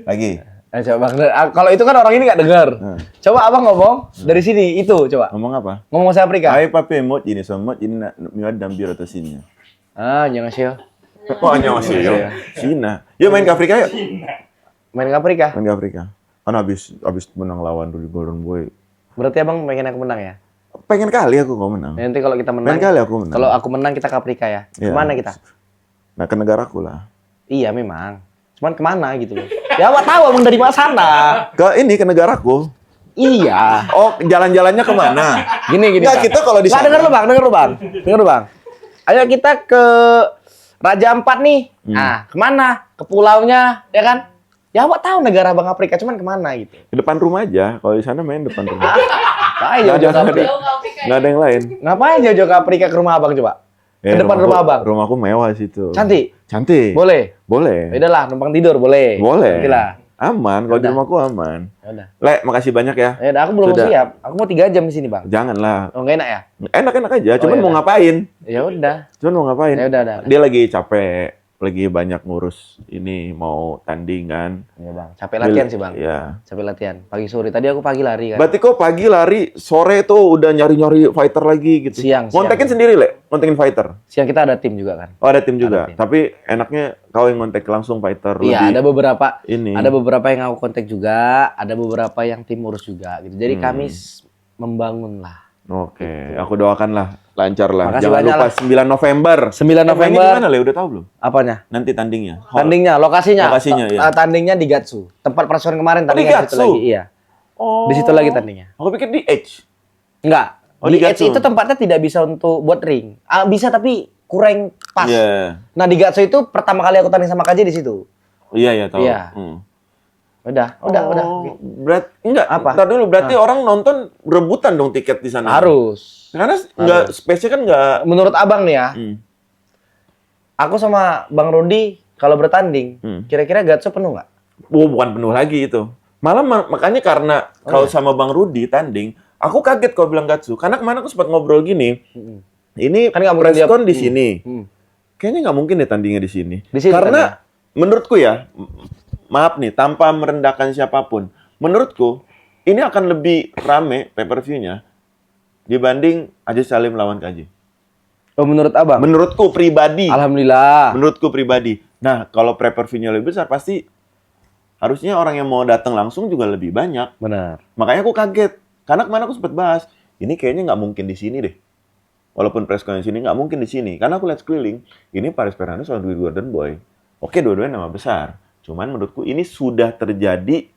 Lagi. Coba Bang, kalau itu kan orang ini nggak dengar. Coba Abang ngomong dari sini itu coba. Ngomong apa? Ngomong bahasa Afrika. Hai papi mot ini somot ini miwad dan biar atas sini. Annyeonghaseyo. Oh sih yo. Cina. Yuk main ke Afrika yuk. Main ke Afrika. Main ke Afrika. Kan habis menang lawan dulu Golden Boy. Berarti Abang pengen aku menang ya? Pengen kali aku kau menang. Nanti kalau kita menang. Pengen kali aku menang. Kalau aku menang kita ke Afrika ya. Iya. Kemana kita? Nah, ke negaraku lah. Iya memang. Cuman kemana gitu loh. Ya awak tahu Abang dari mana sana. Ke negaraku. Iya. Oh, jalan-jalannya kemana? Gini. Nggak, Bang. kita kalau di Nggak, sana. denger lu bang. Ayo kita ke Raja Ampat nih. Nah, kemana? Ke pulaunya, ya kan? Ya awak tahu negara Bang Afrika, cuman kemana gitu. Di depan rumah aja. Kalau di sana main depan rumah. Ngapain jauh-jauh ke Nggak ada. Afrika? Jauh ke Afrika Nggak ada yang lain. Ngapain jauh-jauh ke Afrika ke rumah Abang coba? Ke depan rumah Abang. Rumahku mewah situ. Cantik? Cantik. Boleh? Boleh. Ya udahlah, numpang tidur boleh. Boleh. Oke lah. Aman, kalau di Udah. rumahku aman. Ya udah. Le, makasih banyak ya. Ya udah, aku belum Sudah. siap. Aku mau 3 jam di sini, Bang. Janganlah. Oh, enggak enak ya? Enak-enak aja, Oh, cuman iya mau dah. ngapain? Ya udah. Cuman mau ngapain? Ya udah. Dia lagi capek, lagi banyak ngurus ini, mau tandingan. Iya, Bang. Capek latihan sih, Bang. Iya. Capek latihan. Pagi sore. Tadi aku pagi lari kan. Berarti kok pagi lari, sore tuh udah nyari-nyari fighter lagi gitu. Siang. Ngontekin sendiri, Le? Ngontekin fighter? Siang kita ada tim juga kan. Oh, ada tim juga. tim. Tapi enaknya kau yang ngontek langsung fighter. Iya, ada beberapa. ini. Ada beberapa yang aku kontak juga, ada beberapa yang tim urus juga gitu. Jadi Hmm. kami membangun lah. Oke, aku doakan lah, lancar lah. Makasih Jangan banyak lupa lah. 9 November. 9 Mainnya November. di mana, Le? Udah tahu belum? Apanya? Nanti tandingnya. Hall. Tandingnya, lokasinya. Lokasinya, iya. Tandingnya di Gatsu. Tempat perasuan kemarin Oh, di tandingnya di situ Gatsu? lagi. Iya. Oh. Di situ lagi tandingnya. Aku pikir di Edge. Enggak. Oh, di di Gatsu Gatsu. itu tempatnya tidak bisa untuk buat ring. Bisa tapi kurang pas. Iya. Nah, di Gatsu itu pertama kali aku tanding sama KJ di situ. Iya, tahu. Iya. Udah. Berat enggak Apa? Ntar dulu berarti orang nonton rebutan dong tiket di sana. Harus. Karena enggak space-nya kan enggak. Menurut Abang nih ya, Hmm. aku sama Bang Rudi kalau bertanding, kira-kira Gatsu penuh nggak? Oh, bukan penuh lagi itu. Malah makanya karena kalau sama Bang Rudi tanding, aku kaget kau bilang Gatsu. Karena kemarin aku sempat ngobrol gini. Ini Kan nggak mungkin dia- preskon di sini. Hmm. Kayaknya nggak mungkin deh tandingnya di sini. Di sini Karena menurutku ya, maaf nih, tanpa merendahkan siapapun, menurutku ini akan lebih rame pay-per-view-nya dibanding Aziz Salim lawan KJ. Oh, menurut Abang? Menurutku pribadi. Alhamdulillah. Menurutku pribadi. Nah, kalau pay-per-view-nya lebih besar, pasti harusnya orang yang mau datang langsung juga lebih banyak. Benar. Makanya aku kaget. Karena kemarin aku sempat bahas, ini kayaknya nggak mungkin di sini deh. Walaupun press conference ini nggak mungkin di sini. Karena aku lihat sekeliling, ini Paris Fernandes lawan Dwi Gordon Boy. Oke, dua-duanya nama besar. Cuman menurutku ini sudah terjadi,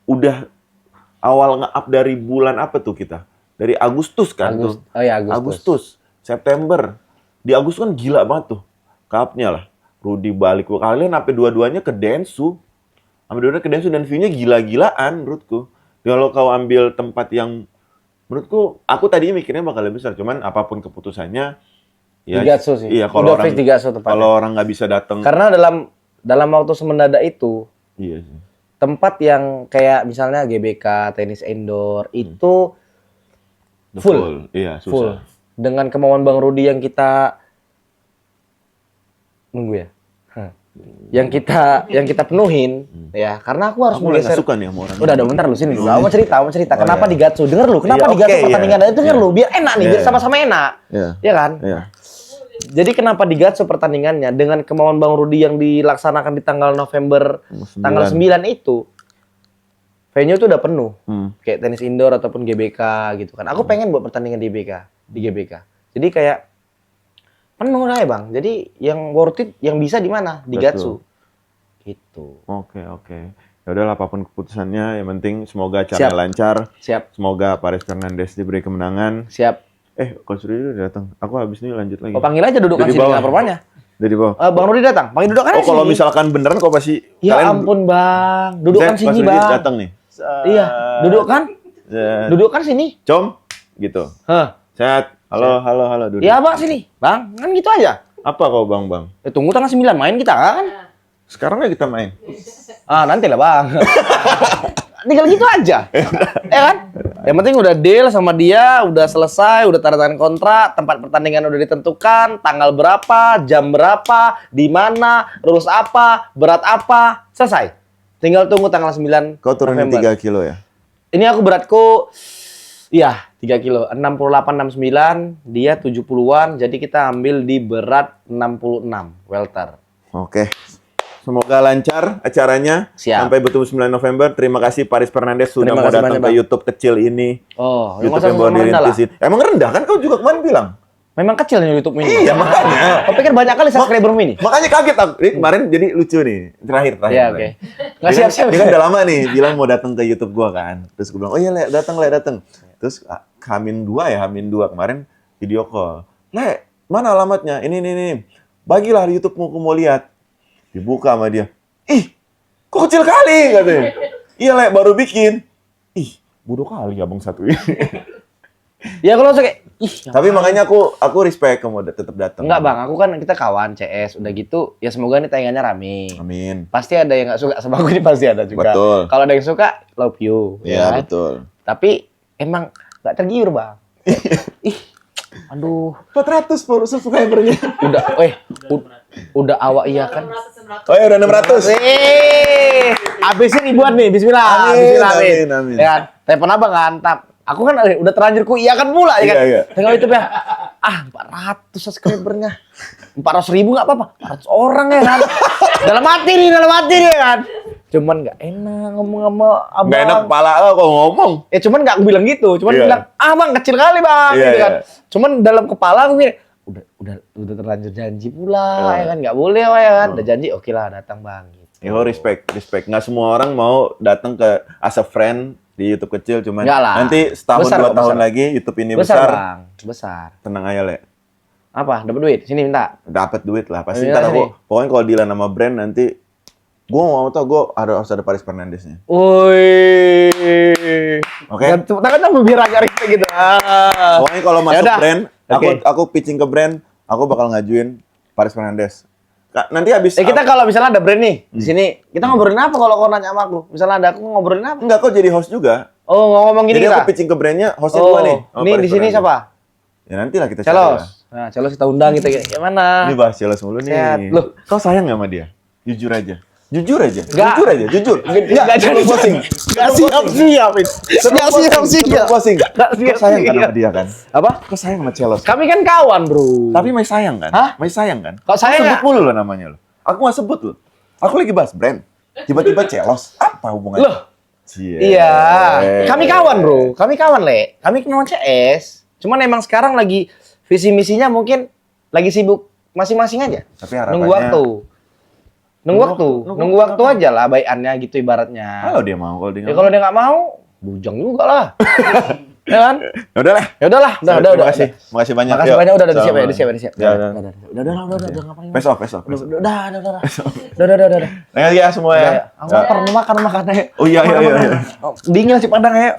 udah awal nge-up dari bulan apa tuh kita? Dari Agustus kan tuh. Oh ya, Agustus. Agustus, September. Di Agustus kan gila banget tuh. Cup-nya lah. Rudy balik. Kalian sampai dua-duanya ke Densu. Sampai dua-duanya ke Densu dan view-nya gila-gilaan menurutku. Kalau kau ambil tempat yang menurutku, aku tadinya mikirnya bakal lebih besar. Cuman apapun keputusannya, Ya, Digatsu sih. Iya, kalau Udah orang fix Digatsu tepatnya. kalau orang nggak bisa datang. Karena dalam waktu semendadak itu Iya sih. tempat yang kayak misalnya GBK, tenis indoor itu full. Iya, Full. susah. Dengan kemauan Bang Rudi yang kita nunggu ya. Yang kita penuhin ya, karena aku harus Aku nggak menggeser. suka nih sama orang. Udah bentar lu sini. Aku mau cerita. Kenapa iya. Digatsu? Denger lu, kenapa Iya, Digatsu oke, pertandingan? iya. Denger lu, biar enak nih, biar Iya. sama-sama enak. Iya. Iya kan? Iya. Jadi kenapa Digatsu pertandingannya dengan kemauan Bang Rudi yang dilaksanakan di tanggal November 9. tanggal 9 itu. Venue itu udah penuh. Hmm. Kayak tenis indoor ataupun GBK gitu kan. Aku pengen buat pertandingan di GBK. Jadi kayak penuh lah ya Bang. Jadi yang worth it yang bisa di mana? Digatsu. Gitu. Oke. Ya udahlah, apapun keputusannya, yang penting semoga acaranya Siap. lancar. Siap. Semoga Paris Fernandes diberi kemenangan. Siap. Coach Rudi udah datang. Aku habis ini lanjut lagi. Oh, panggil aja dudukan Dari sini bawah. dengan perempuannya. Dari bawah. Bang Rudi datang. Panggil dudukan Oh, kalau misalkan beneran kok pasti Ya ampun Bang. Dudukan Misalnya sini Coach Rudi Bang. datang nih. Iya. Dudukkan. Ya. Dudukkan sini. Com, gitu. Hah. Sehat. Halo, duduk. Ya Bang sini. Bang, kan gitu aja. Apa kau Bang? Tunggu tanggal 9 main kita kan. Sekarang ya kita main. Nanti lah Bang. Tinggal gitu aja. Ya kan? Yang penting udah deal sama dia, udah selesai, udah tanda tangan kontrak, tempat pertandingan udah ditentukan, tanggal berapa, jam berapa, di mana, rules apa, berat apa, selesai. Tinggal tunggu tanggal 9 Kau turunin November. 3 kilo ya? Ini aku beratku, iya 3 kilo, 68, 69, dia 70-an, jadi kita ambil di berat 66, welter. Oke. Semoga lancar acaranya. Siap. Sampai bertemu 9 November. Terima kasih Paris Fernandes sudah Terima mau kasih datang banyak, ke Bang. YouTube kecil ini. Oh, YouTube masa yang baru sama rendah lah? dirintisin. Emang rendah kan? Kau juga kemarin bilang. Memang kecil nih YouTube ini. Iya, makanya. Kau pikir banyak kali subscriber ini? Makanya kaget aku. Ini kemarin jadi lucu nih. Terakhir. Iya, oke. Nggak siap-siap. Dia kan udah lama nih bilang mau datang ke YouTube gua kan. Terus gua bilang, "Oh iya, Le, datang. Terus Hamin 2 kemarin video call. "Le, mana alamatnya? Ini. Bagilah di YouTube aku mau lihat." Dibuka sama dia. "Ih, kok kecil kali?" katanya. "Iya, Le, baru bikin." "Ih, bodoh kali abang satu ini." Ya kalau langsung kayak, Tapi makanya aku respect kamu tetap datang. enggak Bang, aku kan kita kawan CS, udah gitu, ya semoga nih tayangannya rame. Amin. Pasti ada yang nggak suka sama aku ini pasti ada juga. Betul. Kalau ada yang suka, love you. Iya, kan? betul. Tapi emang nggak tergiur Bang. Ih, aduh, 400 subscribernya. udah awak iya kan. 600. Oh ya udah 600. Habisin ribuan nih, bismillah. Amin, Bismillah, amin. Ya kan? Telepon abang kan, aku kan udah terlanjur ku iya kan pula ya kan. Iya. Tengok YouTube ya. 400 subscribernya. 400.000 nggak apa-apa. 400 orang ya kan. dalam hati nih ya kan. Cuman nggak enak ngomong sama abang. Gak enak kepala lo kok ngomong. Ya cuman nggak aku bilang gitu. Cuman Iya. bilang, bang kecil kali bang. Iya, Gitu kan. iya. Cuman dalam kepala aku mikir, udah terlanjur janji pula ya kan. Nggak boleh ya kan. Udah janji, oke lah datang bang. Gitu. Yo respect. Nggak semua orang mau datang ke as a friend di YouTube kecil, cuman Nggak lah. nanti setahun Besar 2 kok, tahun besar. lagi YouTube ini Besar besar. bang, besar. Tenang aja Le. Apa? Dapat duit? Sini minta. Dapat duit lah. Pasti Iya, ntar sini. pokoknya kalau dealan sama brand nanti gue mau tau harus ada Paris Fernandesnya. Woi. Oke. Tepuk tangan dong biar agak kayak gitu. Pokoknya kalau masuk Yaudah. brand, Oke. aku pitching ke brand, aku bakal ngajuin Paris Fernandes. Nanti habis Kita kalau misalnya ada brand nih di sini, kita ngobrolin apa kalau kau nanya sama aku? Misalnya ada aku ngobrolin apa? enggak kok jadi host juga. Oh, ngomong gini Jadi kita. aku pitching ke brandnya, hostnya dua nih. sama Nih Paris di sini Fernandes. siapa? Ya nanti lah kita cari lah. Celos. Nah, Celos kita undang kita gimana? Ini bahas Celos mulu nih. Sehat. Loh. Kau sayang gak sama dia? Jujur aja. Jujur Nggak. Jujur. Enggak jadi posting. Enggak siap. Enggak siap. Posting. Nggak Kau sayang kan sama dia kan? Apa? Kau sayang sama Celos. Kami kan kawan, Bro. Tapi masih sayang kan? Hah? Masih sayang kan? Kau sayang sebut nggak? mulu lo namanya lo. Aku gak sebut lo. Aku lagi bahas brand. Tiba-tiba Celos. Apa hubungannya? Loh. Cie. Iya, kami kawan bro, kami kawan Le, kami memang CS. Cuman emang sekarang lagi visi misinya mungkin lagi sibuk masing-masing aja. Tapi harapannya. Nunggu waktu, nunggu Nunggu waktu aja lah bayannya gitu ibaratnya. Kalau dia mau, kalau dia Ya nggak kalau dia nggak mau, bujang juga lah. Ya kan? mau. Udah lah. Ya udahlah, udah. Makasih. Makasih banyak. Makasih Yuk. banyak udah disiap ya, Assalamualaikum. disiap. Ya, udah. Udah ngapain? Face off. Udah. Nah, ya semua ya. Aku lapar, mau makan. Oh iya. Dingin sih padang ya.